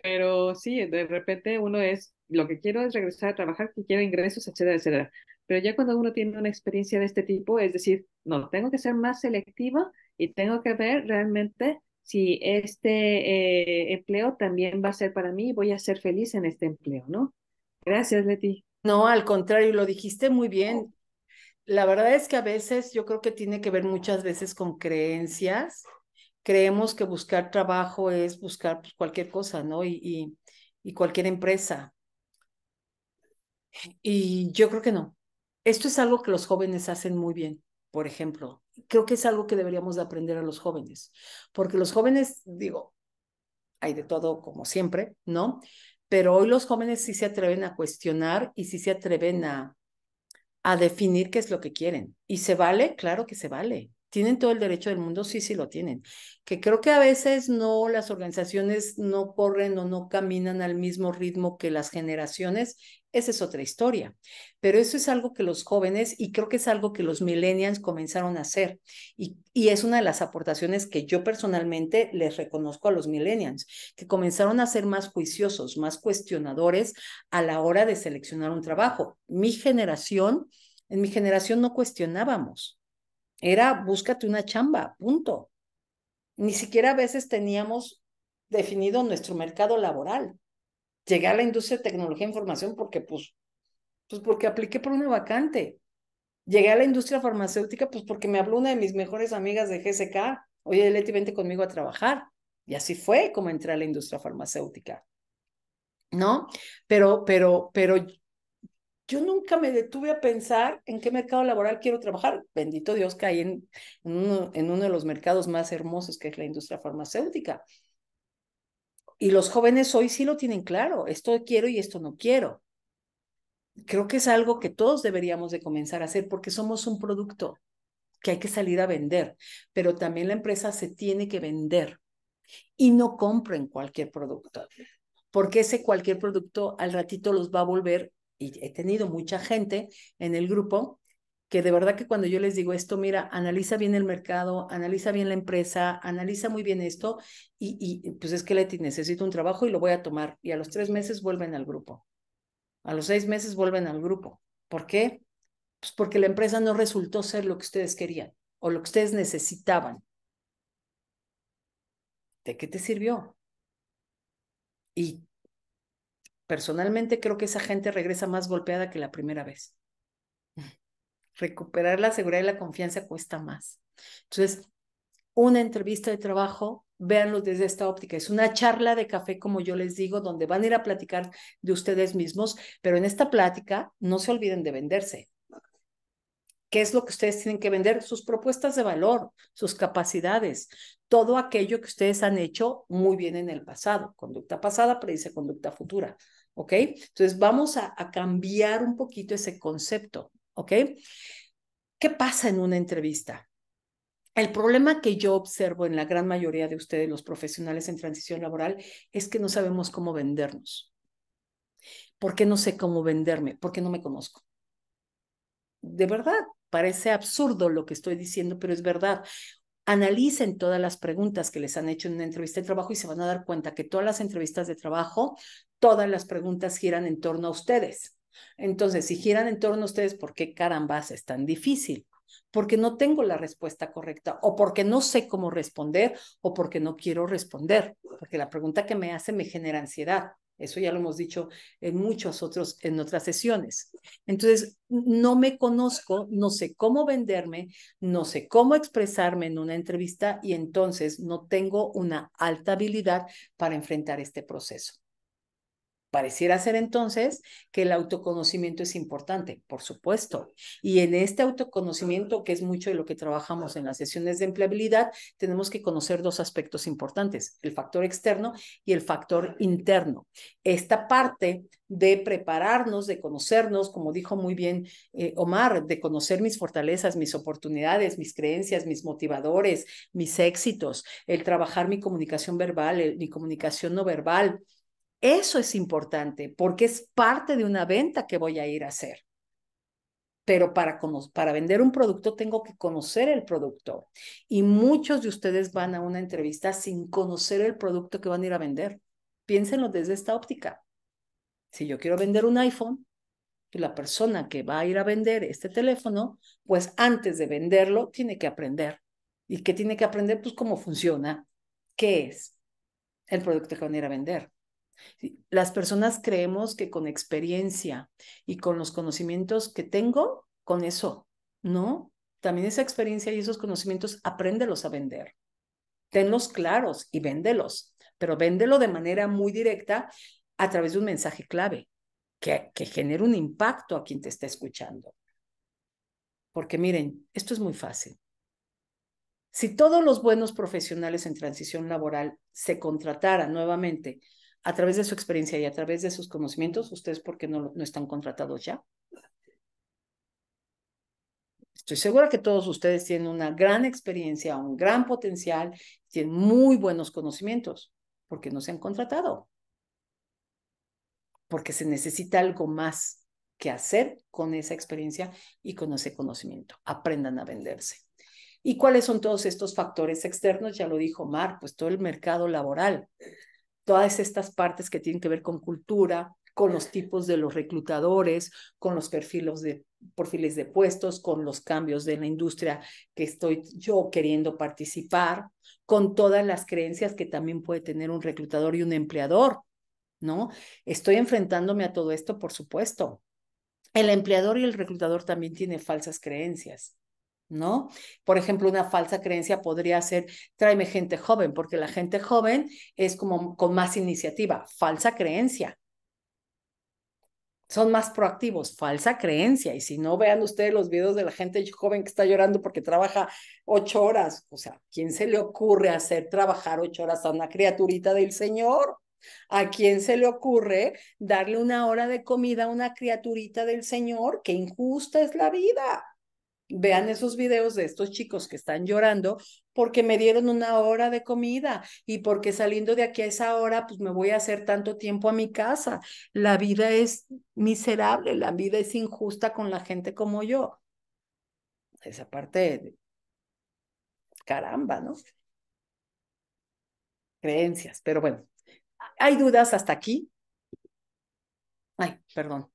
pero sí, de repente uno es, lo que quiero es regresar a trabajar, que quiero ingresos, etcétera, etcétera. Pero ya cuando uno tiene una experiencia de este tipo, es decir, no, tengo que ser más selectivo y tengo que ver realmente si este empleo también va a ser para mí, voy a ser feliz en este empleo, ¿no? Gracias, Leti. No, al contrario, lo dijiste muy bien. La verdad es que a veces yo creo que tiene que ver muchas veces con creencias. Creemos que buscar trabajo es buscar pues, cualquier cosa, ¿no? Y cualquier empresa. Y yo creo que no. Esto es algo que los jóvenes hacen muy bien, por ejemplo. Creo que es algo que deberíamos de aprender a los jóvenes, porque los jóvenes, digo, hay de todo como siempre, ¿no? Pero hoy los jóvenes sí se atreven a cuestionar y sí se atreven a definir qué es lo que quieren. ¿Y se vale? Claro que se vale. ¿Tienen todo el derecho del mundo? Sí, sí lo tienen. Que creo que a veces no, las organizaciones no corren o no caminan al mismo ritmo que las generaciones, esa es otra historia. Pero eso es algo que los jóvenes, y creo que es algo que los millennials comenzaron a hacer. Y es una de las aportaciones que yo personalmente les reconozco a los millennials, que comenzaron a ser más juiciosos, más cuestionadores a la hora de seleccionar un trabajo. En mi generación no cuestionábamos. Era búscate una chamba, punto. Ni siquiera a veces teníamos definido nuestro mercado laboral. Llegué a la industria de tecnología e información porque, pues porque apliqué por una vacante. Llegué a la industria farmacéutica, pues porque me habló una de mis mejores amigas de GSK. Oye, Leti, vente conmigo a trabajar. Y así fue como entré a la industria farmacéutica, ¿no? Pero yo nunca me detuve a pensar en qué mercado laboral quiero trabajar. Bendito Dios, caí en uno de los mercados más hermosos que es la industria farmacéutica. Y los jóvenes hoy sí lo tienen claro, esto quiero y esto no quiero. Creo que es algo que todos deberíamos de comenzar a hacer porque somos un producto que hay que salir a vender, pero también la empresa se tiene que vender y no compren cualquier producto, porque ese cualquier producto al ratito los va a volver, y he tenido mucha gente en el grupo que de verdad que cuando yo les digo esto, mira, analiza bien el mercado, analiza bien la empresa, analiza muy bien esto, y pues es que Leti, necesito un trabajo y lo voy a tomar, y a los 3 meses vuelven al grupo, a los 6 meses vuelven al grupo. ¿Por qué? Pues porque la empresa no resultó ser lo que ustedes querían o lo que ustedes necesitaban, ¿de qué te sirvió? Y personalmente creo que esa gente regresa más golpeada que la primera vez. Recuperar la seguridad y la confianza cuesta más. Entonces, una entrevista de trabajo, véanlo desde esta óptica. Es una charla de café, como yo les digo, donde van a ir a platicar de ustedes mismos, pero en esta plática no se olviden de venderse. ¿Qué es lo que ustedes tienen que vender? Sus propuestas de valor, sus capacidades, todo aquello que ustedes han hecho muy bien en el pasado. Conducta pasada predice conducta futura, ¿ok? Entonces vamos a cambiar un poquito ese concepto, ¿ok? ¿Qué pasa en una entrevista? El problema que yo observo en la gran mayoría de ustedes, los profesionales en transición laboral, es que no sabemos cómo vendernos. ¿Por qué no sé cómo venderme? Porque no me conozco. De verdad, parece absurdo lo que estoy diciendo, pero es verdad. Analicen todas las preguntas que les han hecho en una entrevista de trabajo y se van a dar cuenta que todas las entrevistas de trabajo, todas las preguntas giran en torno a ustedes. Entonces, si giran en torno a ustedes, ¿por qué carambas es tan difícil? Porque no tengo la respuesta correcta o porque no sé cómo responder o porque no quiero responder, porque la pregunta que me hace me genera ansiedad. Eso ya lo hemos dicho en otras sesiones. Entonces, no me conozco, no sé cómo venderme, no sé cómo expresarme en una entrevista y entonces no tengo una alta habilidad para enfrentar este proceso. Pareciera ser entonces que el autoconocimiento es importante, por supuesto. Y en este autoconocimiento, que es mucho de lo que trabajamos en las sesiones de empleabilidad, tenemos que conocer dos aspectos importantes, el factor externo y el factor interno. Esta parte de prepararnos, de conocernos, como dijo muy bien Omar, de conocer mis fortalezas, mis oportunidades, mis creencias, mis motivadores, mis éxitos, el trabajar mi comunicación verbal, mi comunicación no verbal. Eso es importante porque es parte de una venta que voy a ir a hacer. Pero para vender un producto tengo que conocer el producto. Y muchos de ustedes van a una entrevista sin conocer el producto que van a ir a vender. Piénsenlo desde esta óptica. Si yo quiero vender un iPhone, y la persona que va a ir a vender este teléfono, pues antes de venderlo tiene que aprender. ¿Y qué tiene que aprender? Pues cómo funciona, qué es el producto que van a ir a vender. Las personas creemos que con experiencia y con los conocimientos que tengo, con eso, ¿no? También esa experiencia y esos conocimientos, apréndelos a vender. Tenlos claros y véndelos, pero véndelo de manera muy directa a través de un mensaje clave que genere un impacto a quien te está escuchando. Porque miren, esto es muy fácil. Si todos los buenos profesionales en transición laboral se contrataran nuevamente a través de su experiencia y a través de sus conocimientos, ¿ustedes por qué no están contratados ya? Estoy segura que todos ustedes tienen una gran experiencia, un gran potencial, tienen muy buenos conocimientos. ¿Por qué no se han contratado? Porque se necesita algo más que hacer con esa experiencia y con ese conocimiento. Aprendan a venderse. ¿Y cuáles son todos estos factores externos? Ya lo dijo Mar, pues todo el mercado laboral, todas estas partes que tienen que ver con cultura, con los tipos de los reclutadores, con los perfiles de puestos, con los cambios de la industria que estoy yo queriendo participar, con todas las creencias que también puede tener un reclutador y un empleador, ¿no? Estoy enfrentándome a todo esto, por supuesto. El empleador y el reclutador también tienen falsas creencias, ¿no? Por ejemplo, una falsa creencia podría ser, tráeme gente joven, porque la gente joven es como con más iniciativa. Falsa creencia. Son más proactivos, falsa creencia. Y si no, vean ustedes los videos de la gente joven que está llorando porque trabaja 8 horas. O sea, ¿quién se le ocurre hacer trabajar 8 horas a una criaturita del Señor? ¿A quién se le ocurre darle 1 hora de comida a una criaturita del Señor? ¡Qué injusta es la vida! Vean esos videos de estos chicos que están llorando porque me dieron 1 hora de comida y porque saliendo de aquí a esa hora, pues me voy a hacer tanto tiempo a mi casa. La vida es miserable, la vida es injusta con la gente como yo. Esa parte, caramba, ¿no? Creencias, pero bueno, ¿hay dudas hasta aquí? Ay, perdón.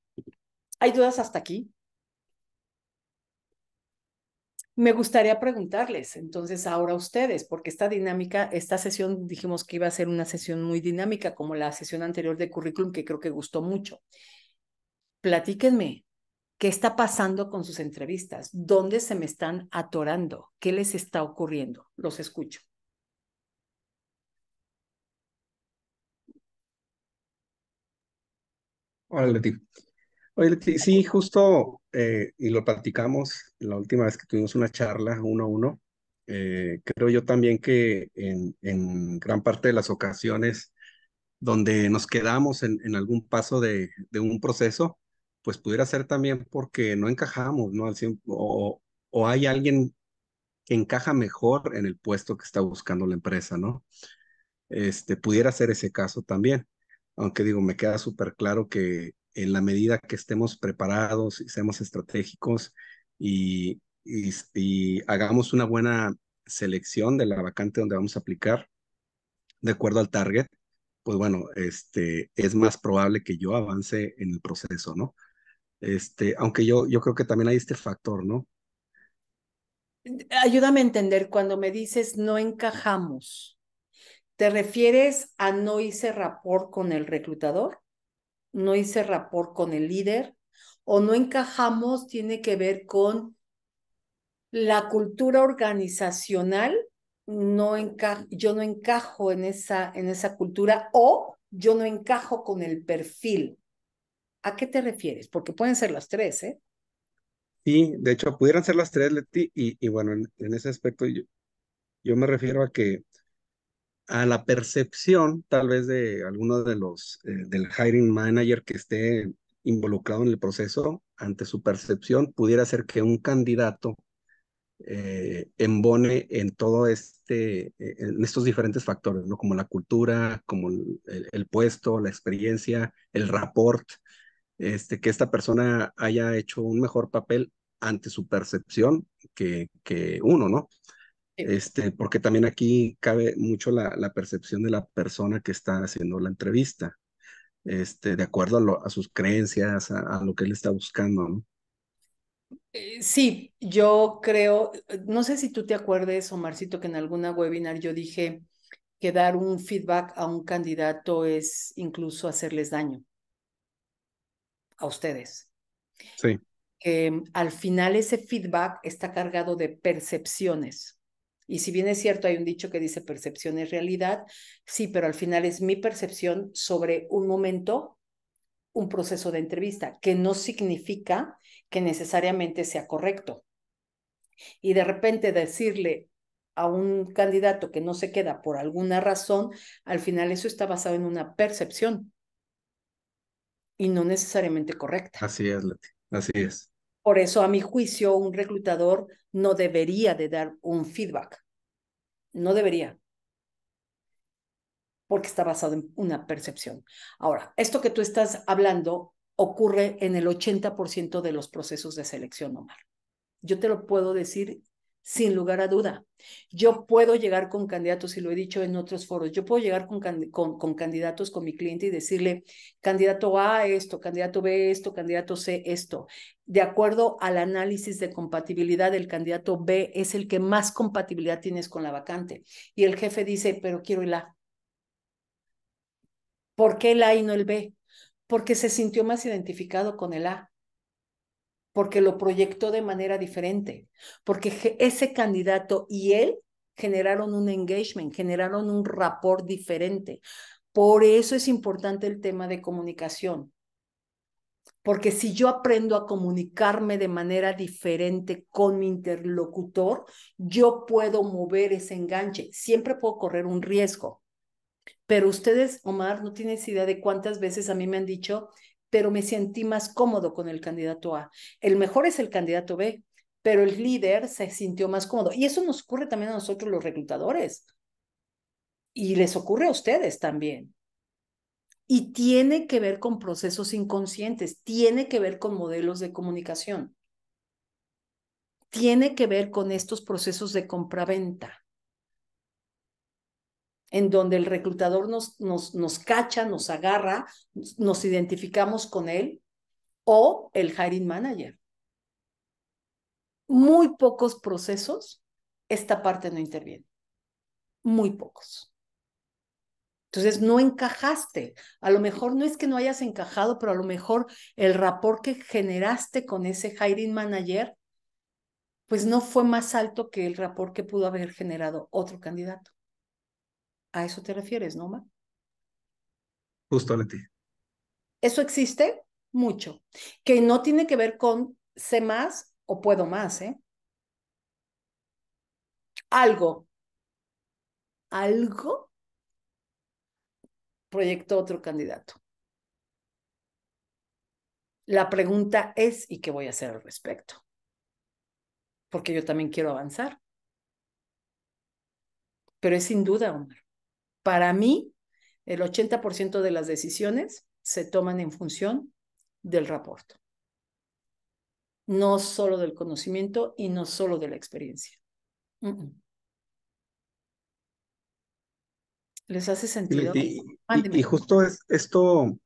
¿Hay dudas hasta aquí? Me gustaría preguntarles, entonces, ahora a ustedes, porque esta dinámica, esta sesión, dijimos que iba a ser una sesión muy dinámica, como la sesión anterior de currículum, que creo que gustó mucho. Platíquenme, ¿qué está pasando con sus entrevistas? ¿Dónde se me están atorando? ¿Qué les está ocurriendo? Los escucho. Hola, Leti. Oye, Leti, sí, justo, y lo platicamos la última vez que tuvimos una charla uno a uno. Creo yo también que en gran parte de las ocasiones donde nos quedamos en algún paso de un proceso, pues pudiera ser también porque no encajamos, ¿no? O hay alguien que encaja mejor en el puesto que está buscando la empresa, ¿no? Pudiera ser ese caso también. Aunque digo, me queda súper claro que en la medida que estemos preparados y seamos estratégicos y hagamos una buena selección de la vacante donde vamos a aplicar, de acuerdo al target, pues bueno, es más probable que yo avance en el proceso, ¿no? Aunque yo creo que también hay este factor, ¿no? Ayúdame a entender, cuando me dices no encajamos, ¿te refieres a no hice rapport con el reclutador? ¿No hice rapport con el líder? ¿O no encajamos tiene que ver con la cultura organizacional? Yo no encajo en esa cultura, o yo no encajo con el perfil. ¿A qué te refieres? Porque pueden ser las tres, ¿eh? Sí, de hecho, pudieran ser las tres, Leti, y bueno, en ese aspecto yo me refiero a que a la percepción tal vez de alguno de del hiring manager que esté involucrado en el proceso, ante su percepción, pudiera ser que un candidato embone en todo en estos diferentes factores, ¿no? Como la cultura, como el puesto, la experiencia, el rapport, que esta persona haya hecho un mejor papel ante su percepción que uno, ¿no? Porque también aquí cabe mucho la percepción de la persona que está haciendo la entrevista, de acuerdo a sus creencias, a lo que él está buscando, ¿no? Sí, yo creo, no sé si tú te acuerdes, Omarcito, que en alguna webinar yo dije que dar un feedback a un candidato es incluso hacerles daño a ustedes. Sí, Al final ese feedback está cargado de percepciones. Y si bien es cierto, hay un dicho que dice percepción es realidad, sí, pero al final es mi percepción sobre un momento, un proceso de entrevista, que no significa que necesariamente sea correcto. Y de repente decirle a un candidato que no se queda por alguna razón, al final eso está basado en una percepción y no necesariamente correcta. así es, Leti, así es. Por eso, a mi juicio, un reclutador no debería de dar un feedback. No debería, porque está basado en una percepción. Ahora, esto que tú estás hablando ocurre en el 80% de los procesos de selección, Omar. Yo te lo puedo decir sin lugar a duda. Yo puedo llegar con candidatos, y lo he dicho en otros foros, yo puedo llegar con candidatos, con mi cliente, y decirle, candidato A esto, candidato B esto, candidato C esto. De acuerdo al análisis de compatibilidad, el candidato B es el que más compatibilidad tienes con la vacante. Y el jefe dice, pero quiero el A. ¿Por qué el A y no el B? Porque se sintió más identificado con el A, porque lo proyectó de manera diferente, porque ese candidato y él generaron un engagement, generaron un rapport diferente. Por eso es importante el tema de comunicación, porque si yo aprendo a comunicarme de manera diferente con mi interlocutor, yo puedo mover ese enganche. Siempre puedo correr un riesgo, pero ustedes, Omar, no tienes idea de cuántas veces a mí me han dicho, pero me sentí más cómodo con el candidato A. El mejor es el candidato B, pero el líder se sintió más cómodo. Y eso nos ocurre también a nosotros los reclutadores. Y les ocurre a ustedes también. Y tiene que ver con procesos inconscientes, tiene que ver con modelos de comunicación, tiene que ver con estos procesos de compraventa, en donde el reclutador nos cacha, nos agarra, nos identificamos con él, o el hiring manager. muy pocos procesos esta parte no interviene. Muy pocos. Entonces no encajaste. A lo mejor no es que no hayas encajado, pero a lo mejor el rapport que generaste con ese hiring manager, pues no fue más alto que el rapport que pudo haber generado otro candidato. ¿A eso te refieres, no, Ma? Justo, Leti. Eso existe mucho, que no tiene que ver con sé más o puedo más, ¿eh? Algo proyectó otro candidato. La pregunta es, ¿y qué voy a hacer al respecto? Porque yo también quiero avanzar. Pero es sin duda, Omar. Para mí, el 80% de las decisiones se toman en función del rapport. No solo del conocimiento y no solo de la experiencia. ¿Les hace sentido? Y justo es esto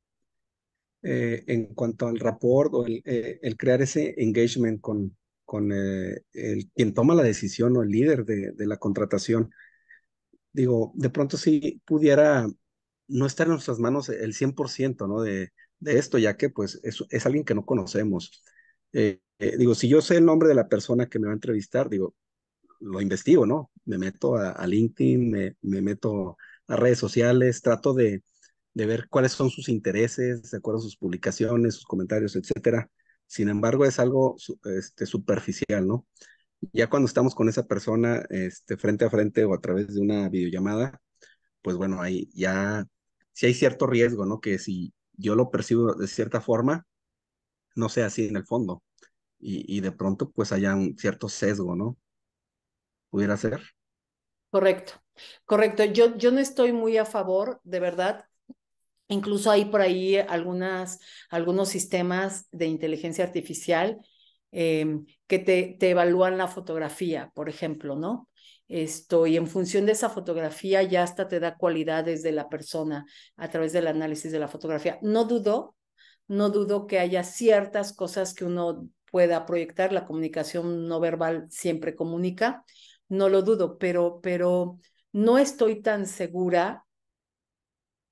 en cuanto al rapport o el crear ese engagement con quien toma la decisión o el líder de la contratación. Digo, de pronto sí pudiera no estar en nuestras manos el 100%, ¿no? De esto, ya que pues es alguien que no conocemos. Digo, si yo sé el nombre de la persona que me va a entrevistar, digo, lo investigo, ¿no? Me meto a LinkedIn, me meto a redes sociales, trato de ver cuáles son sus intereses, de acuerdo a sus publicaciones, sus comentarios, etcétera. Sin embargo, es algo superficial, ¿no? Ya cuando estamos con esa persona frente a frente o a través de una videollamada, pues bueno, ahí ya sí hay cierto riesgo, ¿no? Que si yo lo percibo de cierta forma, no sea así en el fondo. Y de pronto, pues haya un cierto sesgo, ¿no? Pudiera ser. Correcto, correcto. Yo no estoy muy a favor, de verdad. Incluso hay por ahí algunos sistemas de inteligencia artificial que te evalúan la fotografía, por ejemplo, ¿no? Y en función de esa fotografía ya hasta te da cualidades de la persona a través del análisis de la fotografía. No dudo que haya ciertas cosas que uno pueda proyectar. La comunicación no verbal siempre comunica, no lo dudo, pero no estoy tan segura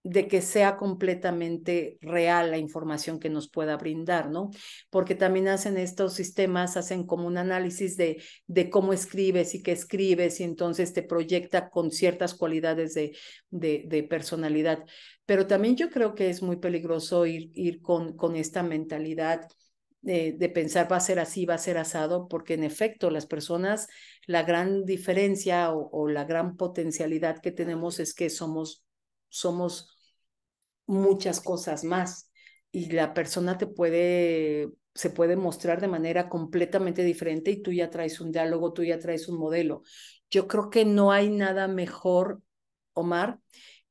de que sea completamente real la información que nos pueda brindar, ¿no? Porque también hacen estos sistemas, hacen como un análisis de cómo escribes y qué escribes, y entonces te proyecta con ciertas cualidades de personalidad. Pero también yo creo que es muy peligroso ir con esta mentalidad de pensar va a ser así, va a ser asado, porque en efecto las personas, la gran diferencia o la gran potencialidad que tenemos es que somos muchas cosas más y la persona se puede mostrar de manera completamente diferente y tú ya traes un diálogo, tú ya traes un modelo. Yo creo que no hay nada mejor, Omar,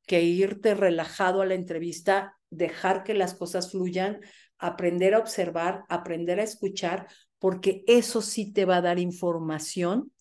que irte relajado a la entrevista, dejar que las cosas fluyan, aprender a observar, aprender a escuchar, porque eso sí te va a dar información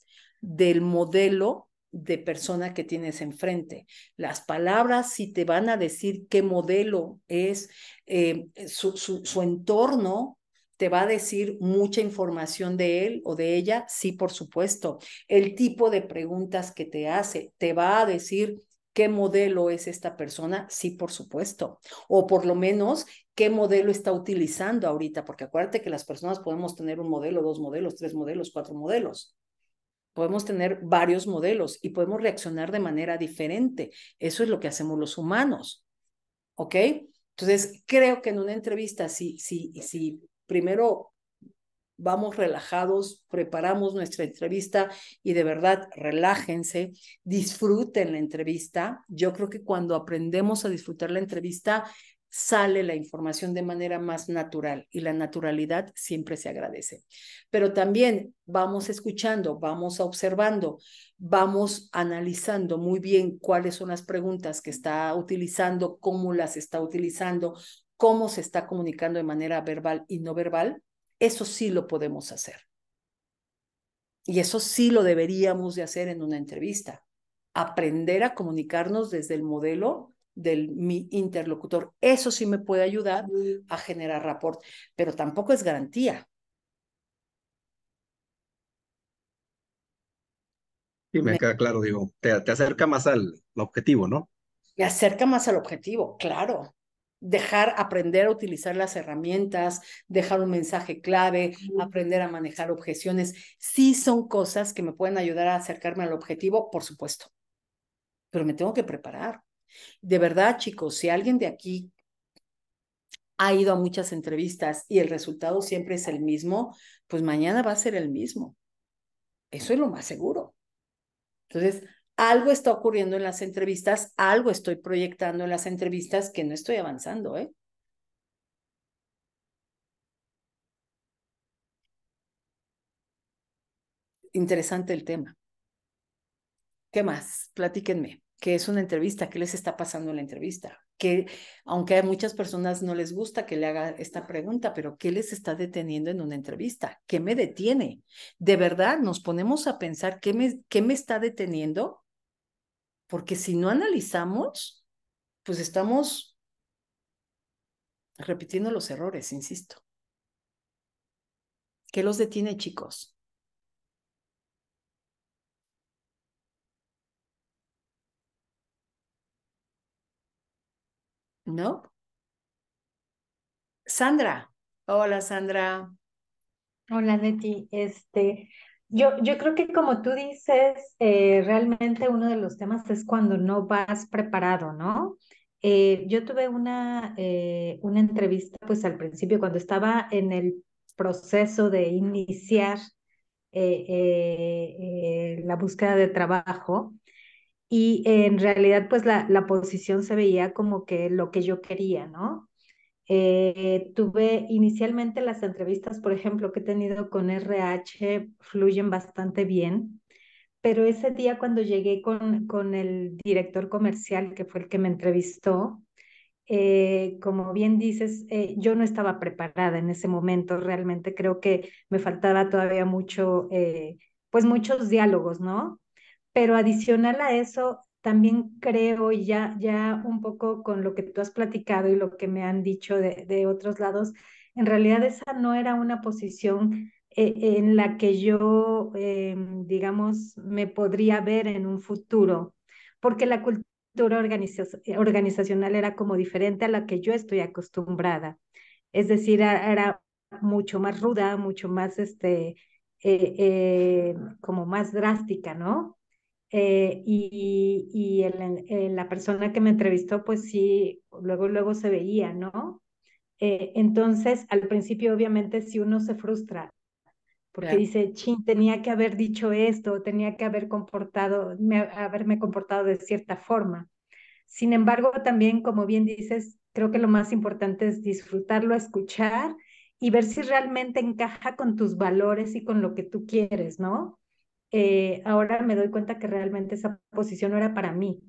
del modelo de persona que tienes enfrente. Las palabras sí te van a decir qué modelo es, su entorno te va a decir mucha información de él o de ella, sí, por supuesto. El tipo de preguntas que te hace te va a decir qué modelo es esta persona, sí, por supuesto. O por lo menos qué modelo está utilizando ahorita, porque acuérdate que las personas podemos tener un modelo, dos modelos, tres modelos, cuatro modelos. Podemos tener varios modelos y podemos reaccionar de manera diferente. Eso es lo que hacemos los humanos. ¿Ok? Entonces, creo que en una entrevista, si primero vamos relajados, preparamos nuestra entrevista y de verdad relájense, disfruten la entrevista. Yo creo que cuando aprendemos a disfrutar la entrevista, sale la información de manera más natural y la naturalidad siempre se agradece. Pero también vamos escuchando, vamos observando, vamos analizando muy bien cuáles son las preguntas que está utilizando, cómo las está utilizando, cómo se está comunicando de manera verbal y no verbal. Eso sí lo podemos hacer. Y eso sí lo deberíamos de hacer en una entrevista. Aprender a comunicarnos desde el modelo mi interlocutor. Eso sí me puede ayudar a generar rapport, pero tampoco es garantía. Y me Me, queda claro, digo, te acerca más al objetivo, ¿no? me acerca más al objetivo, claro. Dejar, aprender a utilizar las herramientas, dejar un mensaje clave, aprender a manejar objeciones. Sí son cosas que me pueden ayudar a acercarme al objetivo, por supuesto, pero me tengo que preparar. De verdad, chicos, si alguien de aquí ha ido a muchas entrevistas y el resultado siempre es el mismo, pues mañana va a ser el mismo. Eso es lo más seguro. Entonces, algo está ocurriendo en las entrevistas, algo estoy proyectando en las entrevistas que no estoy avanzando, ¿eh? Interesante el tema. ¿Qué más? Platíquenme. ¿Qué es una entrevista? ¿Qué les está pasando en la entrevista? Que, aunque a muchas personas no les gusta que le haga esta pregunta, pero ¿qué les está deteniendo en una entrevista? ¿Qué me detiene? ¿De verdad nos ponemos a pensar qué me está deteniendo? Porque si no analizamos, pues estamos repitiendo los errores, insisto. ¿Qué los detiene, chicos? ¿No? Sandra. Hola, Sandra. Hola, Leti. Yo creo que como tú dices, realmente uno de los temas es cuando no vas preparado, ¿no? Yo tuve una entrevista, pues al principio, cuando estaba en el proceso de iniciar la búsqueda de trabajo y en realidad, pues la posición se veía como que lo que yo quería, ¿no? Tuve inicialmente las entrevistas, por ejemplo, que he tenido con RH, fluyen bastante bien, pero ese día cuando llegué con el director comercial, que fue el que me entrevistó, como bien dices, yo no estaba preparada en ese momento, realmente creo que me faltaba todavía mucho, pues muchos diálogos, ¿no? Pero adicional a eso, también creo, y ya un poco con lo que tú has platicado y lo que me han dicho de otros lados, en realidad esa no era una posición en la que yo, digamos, me podría ver en un futuro, porque la cultura organizacional era como diferente a la que yo estoy acostumbrada. Es decir, era mucho más ruda, mucho más, como más drástica, ¿no? La persona que me entrevistó, pues sí, luego se veía, ¿no? Entonces, al principio, obviamente, si uno se frustra, porque Claro. dice, chin, tenía que haber dicho esto, tenía que haberme comportado de cierta forma. Sin embargo, también, como bien dices, creo que lo más importante es disfrutarlo, escuchar y ver si realmente encaja con tus valores y con lo que tú quieres, ¿no? Ahora me doy cuenta que realmente esa posición no era para mí,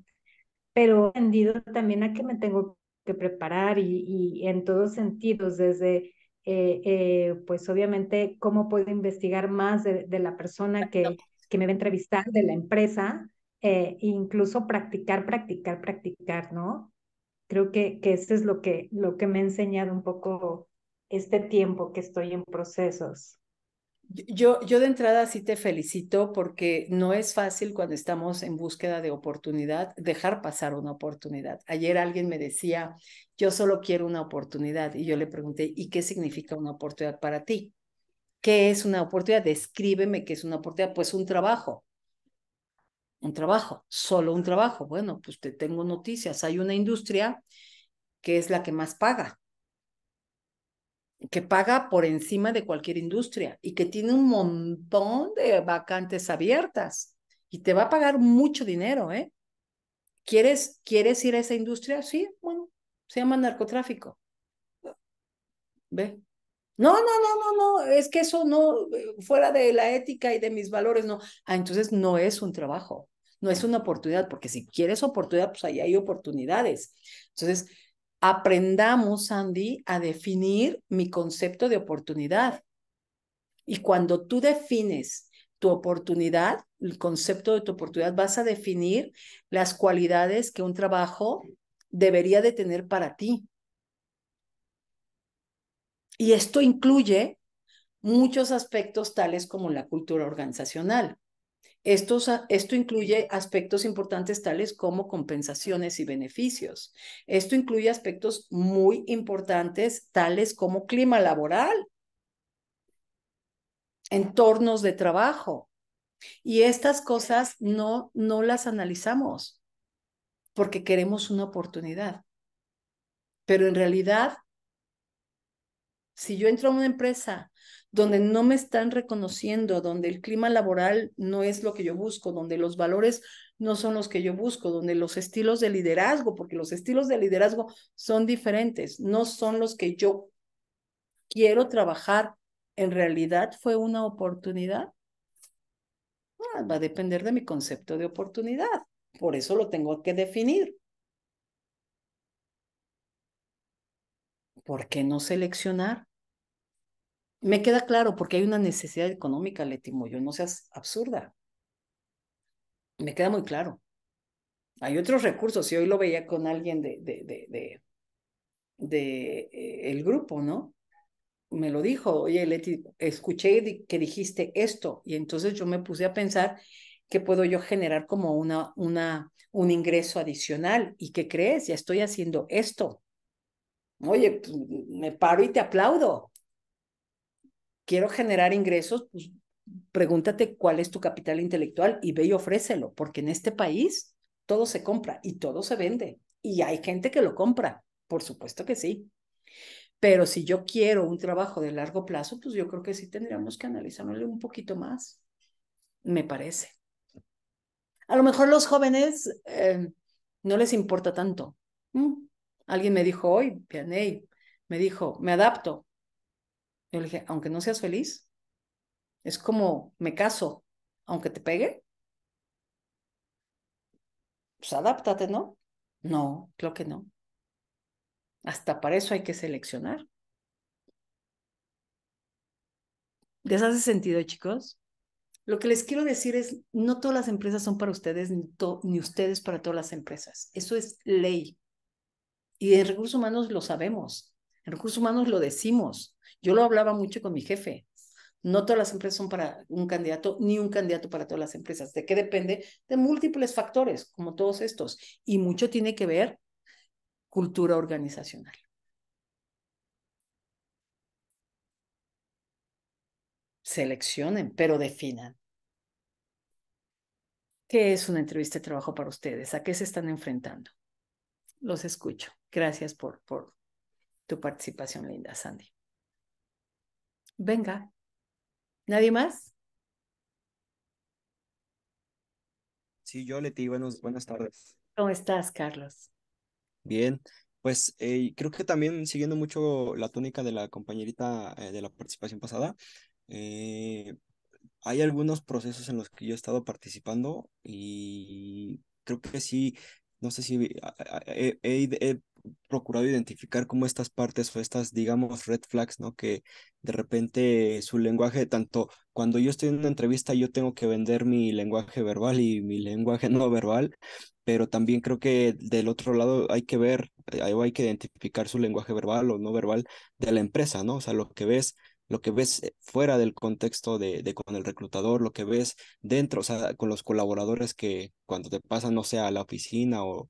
pero he aprendido también a que me tengo que preparar y en todos sentidos, desde, pues obviamente, cómo puedo investigar más de la persona que me va a entrevistar, de la empresa, e incluso practicar, ¿no? Creo que eso es lo que me ha enseñado un poco este tiempo que estoy en procesos. Yo de entrada sí te felicito porque no es fácil cuando estamos en búsqueda de oportunidad dejar pasar una oportunidad. Ayer alguien me decía, yo solo quiero una oportunidad y yo le pregunté, ¿y qué significa una oportunidad para ti? ¿Qué es una oportunidad? Descríbeme qué es una oportunidad. Pues un trabajo, solo un trabajo. Bueno, pues te tengo noticias. Hay una industria que es la que paga por encima de cualquier industria y que tiene un montón de vacantes abiertas y te va a pagar mucho dinero, ¿eh? ¿Quieres ir a esa industria? Sí, bueno, se llama narcotráfico. Ve. No, no, no, no, no, es que eso no, fuera de la ética y de mis valores, no. Ah, entonces no es un trabajo, no es una oportunidad, porque si quieres oportunidad, pues ahí hay oportunidades. Entonces, aprendamos, Andy, a definir mi concepto de oportunidad. Y cuando tú defines tu oportunidad, el concepto de tu oportunidad, vas a definir las cualidades que un trabajo debería de tener para ti. Y esto incluye muchos aspectos tales como la cultura organizacional. Esto incluye aspectos importantes tales como compensaciones y beneficios. Esto incluye aspectos muy importantes tales como clima laboral, entornos de trabajo. Y estas cosas no las analizamos porque queremos una oportunidad. Pero en realidad, si yo entro a una empresa donde no me están reconociendo, donde el clima laboral no es lo que yo busco, donde los valores no son los que yo busco, donde los estilos de liderazgo, porque los estilos de liderazgo son diferentes, no son los que yo quiero trabajar, en realidad fue una oportunidad. Va a depender de mi concepto de oportunidad. Por eso lo tengo que definir. ¿Por qué no seleccionar? Me queda claro, porque hay una necesidad económica, Leti Moyo, no seas absurda. Me queda muy claro. Hay otros recursos, y hoy lo veía con alguien el grupo, ¿no? Me lo dijo, oye, Leti, escuché que dijiste esto, y entonces yo me puse a pensar que puedo yo generar como un ingreso adicional. ¿Y qué crees? Ya estoy haciendo esto. Oye, pues, me paro y te aplaudo. Quiero generar ingresos, pues pregúntate cuál es tu capital intelectual y ve y ofrécelo, porque en este país todo se compra y todo se vende. Y hay gente que lo compra, por supuesto que sí. Pero si yo quiero un trabajo de largo plazo, pues yo creo que sí tendríamos que analizarlo un poquito más, me parece. A lo mejor los jóvenes no les importa tanto. Alguien me dijo hoy, Pianey, me dijo, me adapto. Yo le dije, aunque no seas feliz, es como me caso, aunque te pegue, pues adáptate, ¿no? No, creo que no. Hasta para eso hay que seleccionar. ¿Les hace sentido, chicos? Lo que les quiero decir es, no todas las empresas son para ustedes, ni ustedes para todas las empresas. Eso es ley. Y en recursos humanos lo sabemos. En recursos humanos lo decimos. Yo lo hablaba mucho con mi jefe. No todas las empresas son para un candidato, ni un candidato para todas las empresas. ¿De qué depende? De múltiples factores, como todos estos. Y mucho tiene que ver cultura organizacional. Seleccionen, pero definan. ¿Qué es una entrevista de trabajo para ustedes? ¿A qué se están enfrentando? Los escucho. Gracias por tu participación, linda Sandy. Venga. ¿Nadie más? Sí, yo, Leti, buenas tardes. ¿Cómo estás, Carlos? Bien, pues creo que también siguiendo mucho la tónica de la compañerita de la participación pasada, eh, hay algunos procesos en los que yo he estado participando y creo que sí, no sé si he procurado identificar como estas partes o estas, digamos, red flags, ¿no? Que de repente su lenguaje, tanto cuando yo estoy en una entrevista, yo tengo que vender mi lenguaje verbal y mi lenguaje no verbal, pero también creo que del otro lado hay que ver, hay que identificar su lenguaje verbal o no verbal de la empresa, ¿no? O sea, lo que ves fuera del contexto de con el reclutador, lo que ves dentro, o sea, con los colaboradores que cuando te pasan, no sé, a la oficina o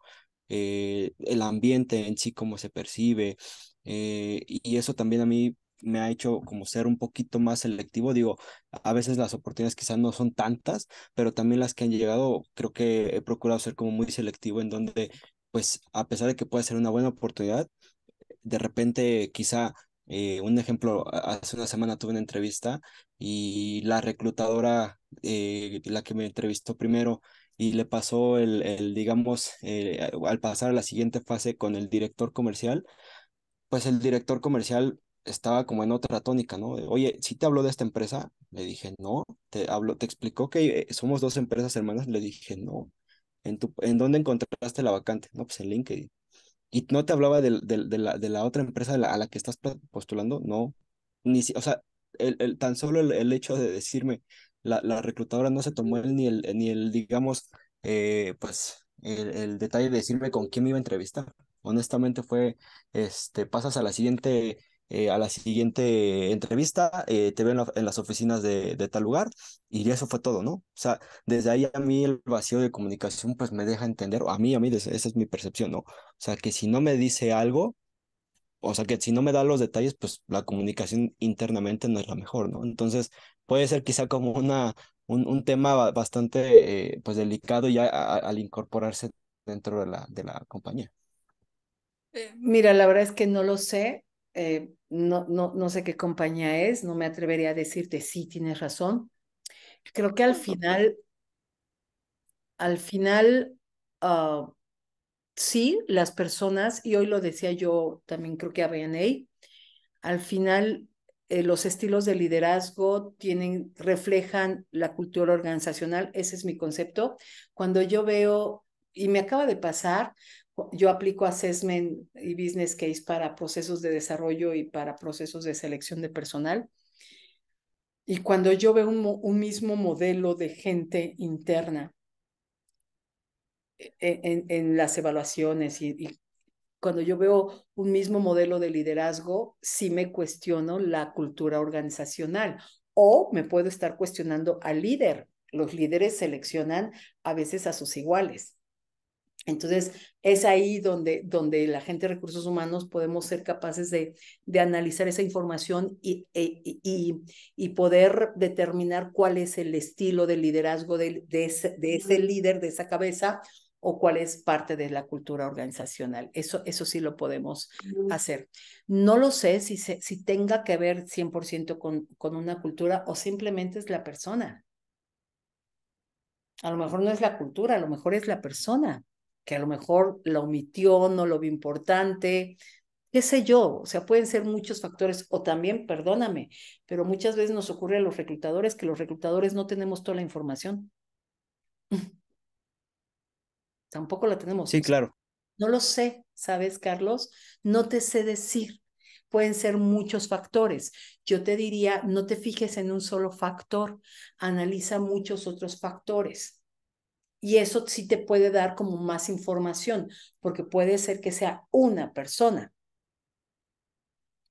el ambiente en sí, cómo se percibe. Y eso también a mí me ha hecho como ser un poquito más selectivo. Digo, a veces las oportunidades quizás no son tantas, pero también las que han llegado, creo que he procurado ser como muy selectivo en donde, pues, a pesar de que puede ser una buena oportunidad, de repente quizá un ejemplo, hace una semana tuve una entrevista y la reclutadora, la que me entrevistó primero, y le pasó digamos, al pasar a la siguiente fase con el director comercial, pues el director comercial estaba como en otra tónica, ¿no? Oye, ¿sí te habló de esta empresa? Le dije, no. ¿Te explicó que somos dos empresas hermanas? Le dije, no. ¿En dónde encontraste la vacante? No, pues en LinkedIn. ¿Y no te hablaba de la otra empresa a la que estás postulando? No. O sea, tan solo el hecho de decirme, la reclutadora no se tomó digamos, pues, el detalle de decirme con quién me iba a entrevistar. Honestamente fue, pasas a la siguiente a la siguiente entrevista, te veo en las oficinas de tal lugar, y eso fue todo, ¿no? O sea, desde ahí a mí el vacío de comunicación pues me deja entender, o esa es mi percepción, ¿no? O sea, que si no me dice algo, o sea, que si no me da los detalles, pues la comunicación internamente no es la mejor, ¿no? Entonces, puede ser quizá como un tema bastante pues delicado ya al incorporarse dentro de la compañía. Mira, la verdad es que no lo sé. No sé qué compañía es, no me atrevería a decirte sí, tienes razón. Creo que al final, ah, sí, las personas, y hoy lo decía yo también creo que a BNA, al final los estilos de liderazgo reflejan la cultura organizacional, ese es mi concepto. Cuando yo veo, y me acaba de pasar, yo aplico assessment y business case para procesos de desarrollo y para procesos de selección de personal. Y cuando yo veo un mismo modelo de gente interna en las evaluaciones y cuando yo veo un mismo modelo de liderazgo, sí me cuestiono la cultura organizacional o me puedo estar cuestionando al líder. Los líderes seleccionan a veces a sus iguales. Entonces, es ahí donde la gente de recursos humanos podemos ser capaces de analizar esa información y poder determinar cuál es el estilo de liderazgo de ese líder, de esa cabeza, o cuál es parte de la cultura organizacional. Eso sí lo podemos hacer. No lo sé si tenga que ver 100% con una cultura o simplemente es la persona. A lo mejor no es la cultura, a lo mejor es la persona, que a lo mejor la omitió, no lo vio importante, qué sé yo, o sea, pueden ser muchos factores, o también, perdóname, pero muchas veces nos ocurre a los reclutadores que los reclutadores no tenemos toda la información, tampoco la tenemos, Sí, o sea, claro. no lo sé, ¿sabes, Carlos? No te sé decir. Pueden ser muchos factores. Yo te diría, no te fijes en un solo factor, analiza muchos otros factores. Y eso sí te puede dar como más información, porque puede ser que sea una persona.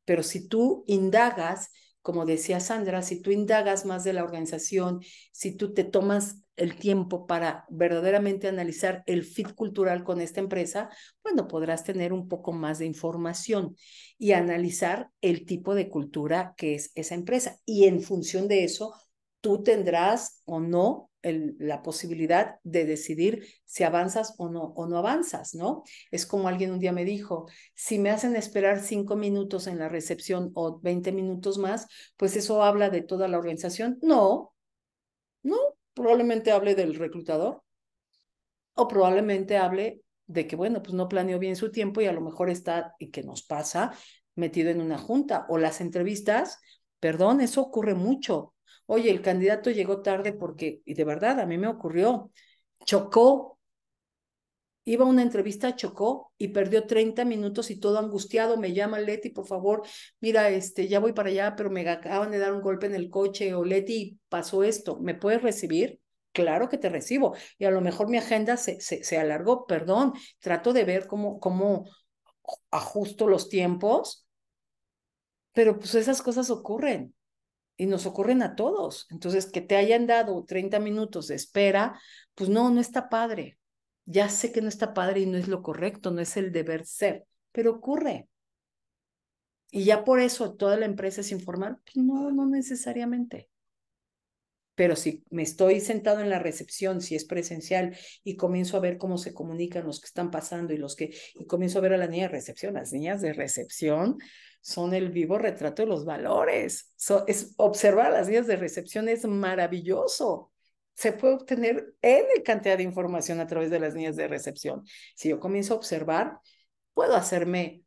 Pero si tú indagas, como decía Sandra, si tú indagas más de la organización, si tú te tomas el tiempo para verdaderamente analizar el fit cultural con esta empresa, bueno, podrás tener un poco más de información y analizar el tipo de cultura que es esa empresa. Y en función de eso, tú tendrás o no la posibilidad de decidir si avanzas o no avanzas, ¿no? Es como alguien un día me dijo, si me hacen esperar 5 minutos en la recepción o 20 minutos más, pues eso habla de toda la organización. No, no, probablemente hable del reclutador o probablemente hable de que, bueno, pues no planeó bien su tiempo y a lo mejor está, y que nos pasa, metido en una junta o las entrevistas, perdón, eso ocurre mucho. Oye, el candidato llegó tarde porque, y de verdad, a mí me ocurrió, chocó, iba a una entrevista, chocó y perdió 30 minutos y todo angustiado. Me llama Leti, por favor, mira, ya voy para allá, pero me acaban de dar un golpe en el coche o Leti, pasó esto, ¿me puedes recibir? Claro que te recibo. Y a lo mejor mi agenda se alargó, perdón, trato de ver cómo ajusto los tiempos, pero pues esas cosas ocurren y nos ocurren a todos. Entonces, que te hayan dado 30 minutos de espera, pues no está padre. Ya sé que no está padre y no es lo correcto, no es el deber ser, pero ocurre. Y ya por eso toda la empresa es informal, pues no necesariamente. Pero si me estoy sentado en la recepción, si es presencial, y comienzo a ver cómo se comunican los que están pasando y comienzo a ver a la niña de recepción, las niñas de recepción son el vivo retrato de los valores. Observar a las niñas de recepción es maravilloso. Se puede obtener N cantidad de información a través de las niñas de recepción. Si yo comienzo a observar, puedo hacerme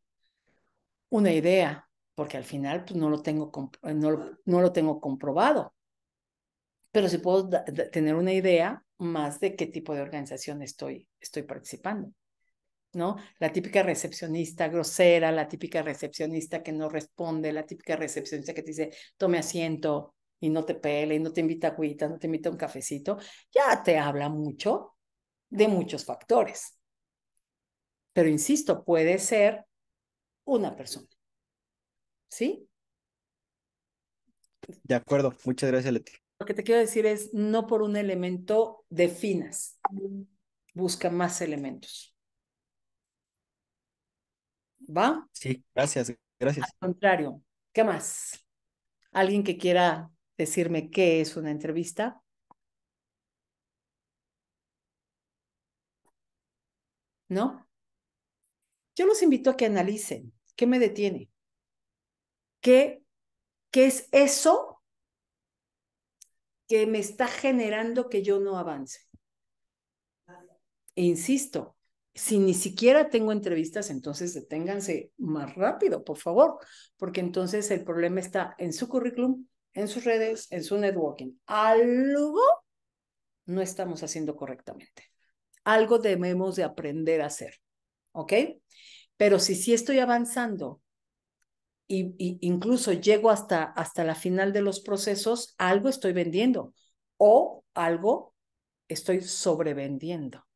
una idea, porque al final pues, no lo tengo comprobado, pero sí puedo tener una idea más de qué tipo de organización estoy participando, ¿no? La típica recepcionista grosera, la típica recepcionista que no responde, la típica recepcionista que te dice, tome asiento y no te pele, y no te invita a agüita, no te invita a un cafecito, ya te habla mucho de muchos factores. Pero insisto, puede ser una persona. ¿sí? De acuerdo, muchas gracias, Leti. Lo que te quiero decir es, no por un elemento definas, busca más elementos. ¿Va? Sí, gracias, Al gracias. contrario, ¿qué más? ¿Alguien que quiera decirme qué es una entrevista? ¿No? Yo los invito a que analicen qué me detiene, qué, qué es eso que me está generando que yo no avance. E insisto, si ni siquiera tengo entrevistas, entonces deténganse más rápido, por favor, porque entonces el problema está en su currículum, en sus redes, en su networking. Algo no estamos haciendo correctamente. Algo debemos de aprender a hacer, ¿ok? Pero si sí estoy avanzando y incluso llego hasta la final de los procesos, algo estoy vendiendo o algo estoy sobrevendiendo.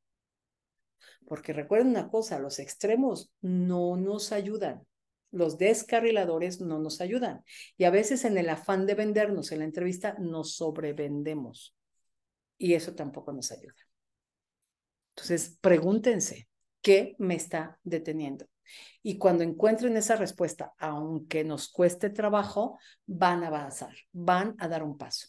Porque recuerden una cosa, los extremos no nos ayudan. Los descarriladores no nos ayudan. Y a veces en el afán de vendernos en la entrevista nos sobrevendemos. Y eso tampoco nos ayuda. Entonces, pregúntense, ¿qué me está deteniendo? Y cuando encuentren esa respuesta, aunque nos cueste trabajo, van a avanzar, van a dar un paso.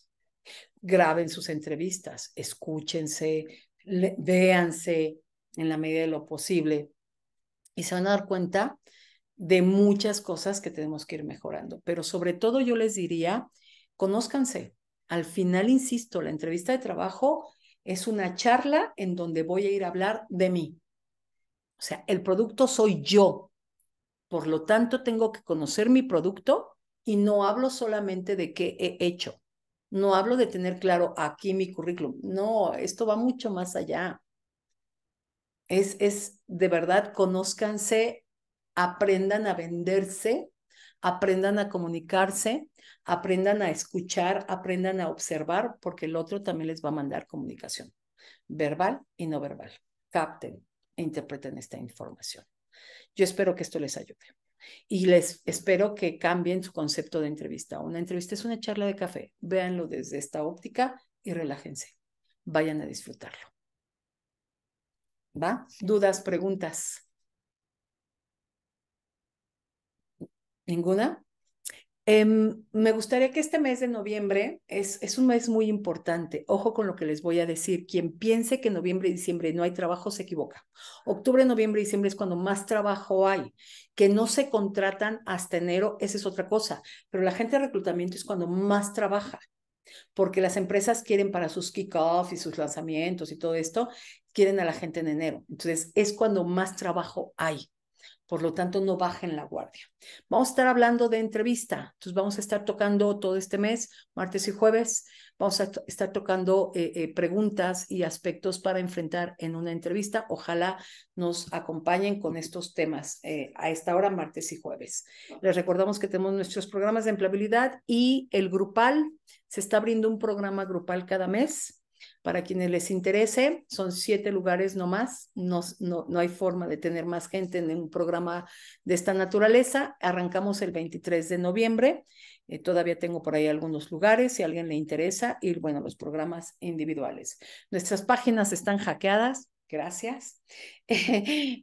Graben sus entrevistas, escúchense, véanse en la medida de lo posible y se van a dar cuenta de muchas cosas que tenemos que ir mejorando. Pero sobre todo yo les diría, conózcanse. Al final, insisto, la entrevista de trabajo es una charla en donde voy a ir a hablar de mí. O sea, el producto soy yo. Por lo tanto, tengo que conocer mi producto y no hablo solamente de qué he hecho. No hablo de tener claro aquí mi currículum. No, esto va mucho más allá. Es de verdad, conózcanse, aprendan a venderse, aprendan a comunicarse, aprendan a escuchar, aprendan a observar, porque el otro también les va a mandar comunicación, verbal y no verbal. Capten e interpreten esta información. Yo espero que esto les ayude y les espero que cambien su concepto de entrevista. Una entrevista es una charla de café. Véanlo desde esta óptica y relájense. Vayan a disfrutarlo. ¿Va? ¿Dudas, preguntas? ¿Ninguna? Me gustaría que este mes de noviembre es un mes muy importante. Ojo con lo que les voy a decir. Quien piense que noviembre y diciembre no hay trabajo se equivoca. Octubre, noviembre y diciembre es cuando más trabajo hay. Que no se contratan hasta enero, esa es otra cosa. Pero la gente de reclutamiento es cuando más trabaja, porque las empresas quieren para sus kickoff y sus lanzamientos y todo esto, quieren a la gente en enero. Entonces es cuando más trabajo hay. Por lo tanto, no bajen la guardia. Vamos a estar hablando de entrevista. Entonces, vamos a estar tocando todo este mes, martes y jueves. Vamos a estar tocando preguntas y aspectos para enfrentar en una entrevista. Ojalá nos acompañen con estos temas a esta hora, martes y jueves. Les recordamos que tenemos nuestros programas de empleabilidad y el grupal. Se está abriendo un programa grupal cada mes. Para quienes les interese, son 7 lugares nomás, no hay forma de tener más gente en un programa de esta naturaleza. Arrancamos el 23 de noviembre, todavía tengo por ahí algunos lugares, si a alguien le interesa, y bueno, los programas individuales. Nuestras páginas están hackeadas, gracias.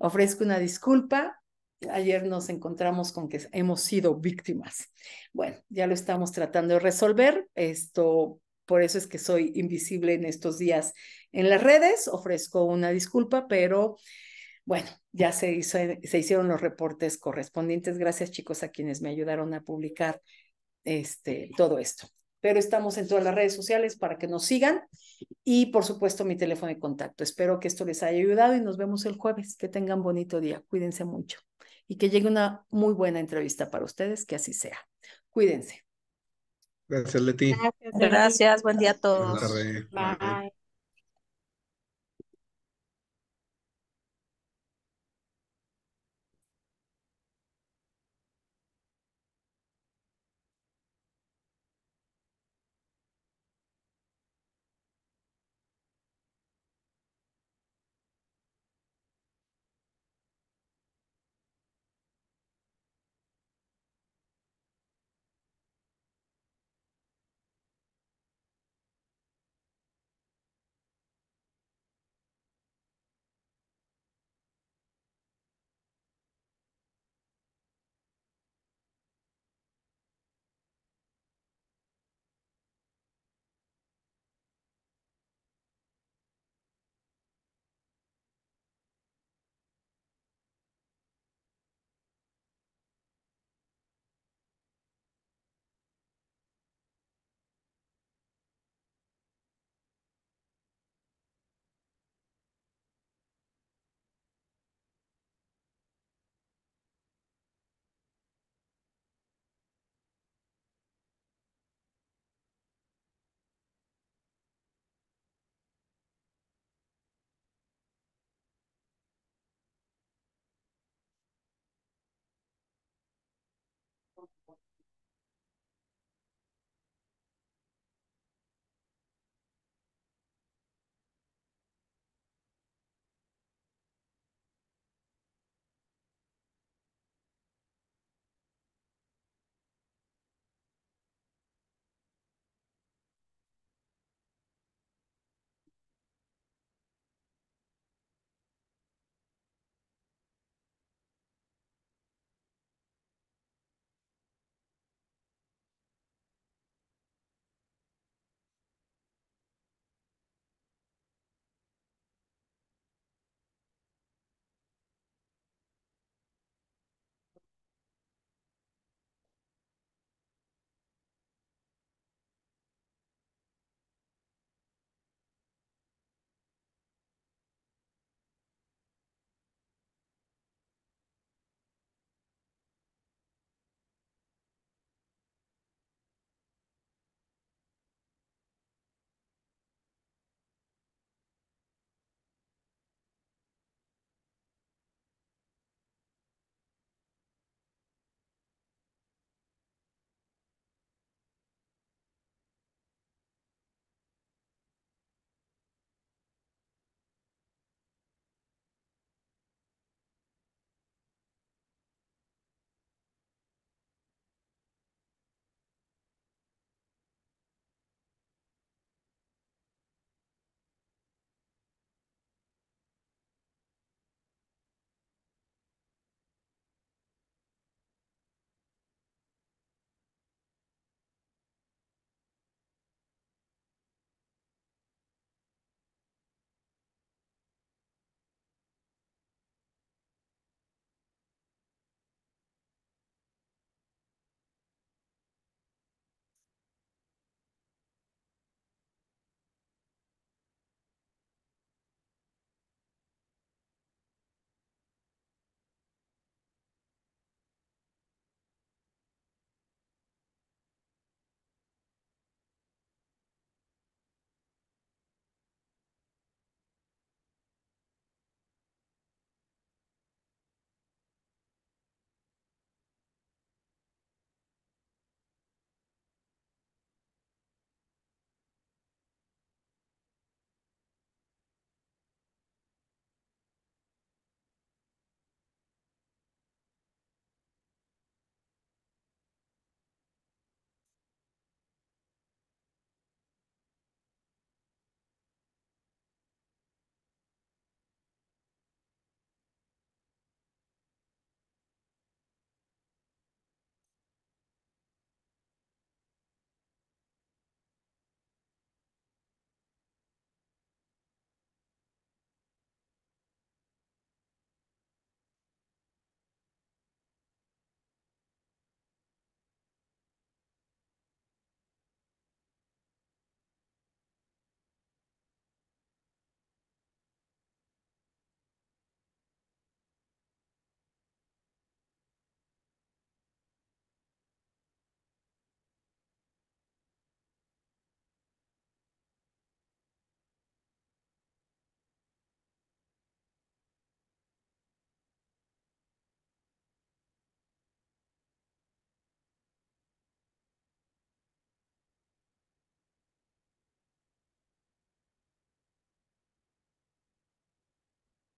Ofrezco una disculpa. Ayer nos encontramos con que hemos sido víctimas. Bueno, ya lo estamos tratando de resolver. Por eso es que soy invisible en estos días en las redes. Ofrezco una disculpa, pero bueno, ya se hicieron los reportes correspondientes. Gracias, chicos, a quienes me ayudaron a publicar todo esto. Pero estamos en todas las redes sociales para que nos sigan y, por supuesto, mi teléfono de contacto. Espero que esto les haya ayudado y nos vemos el jueves. Que tengan bonito día. Cuídense mucho y que llegue una muy buena entrevista para ustedes. Que así sea. Cuídense. Gracias, Leti. Gracias, Leti. Gracias, buen día a Buenas todos. tardes. Bye. Bye.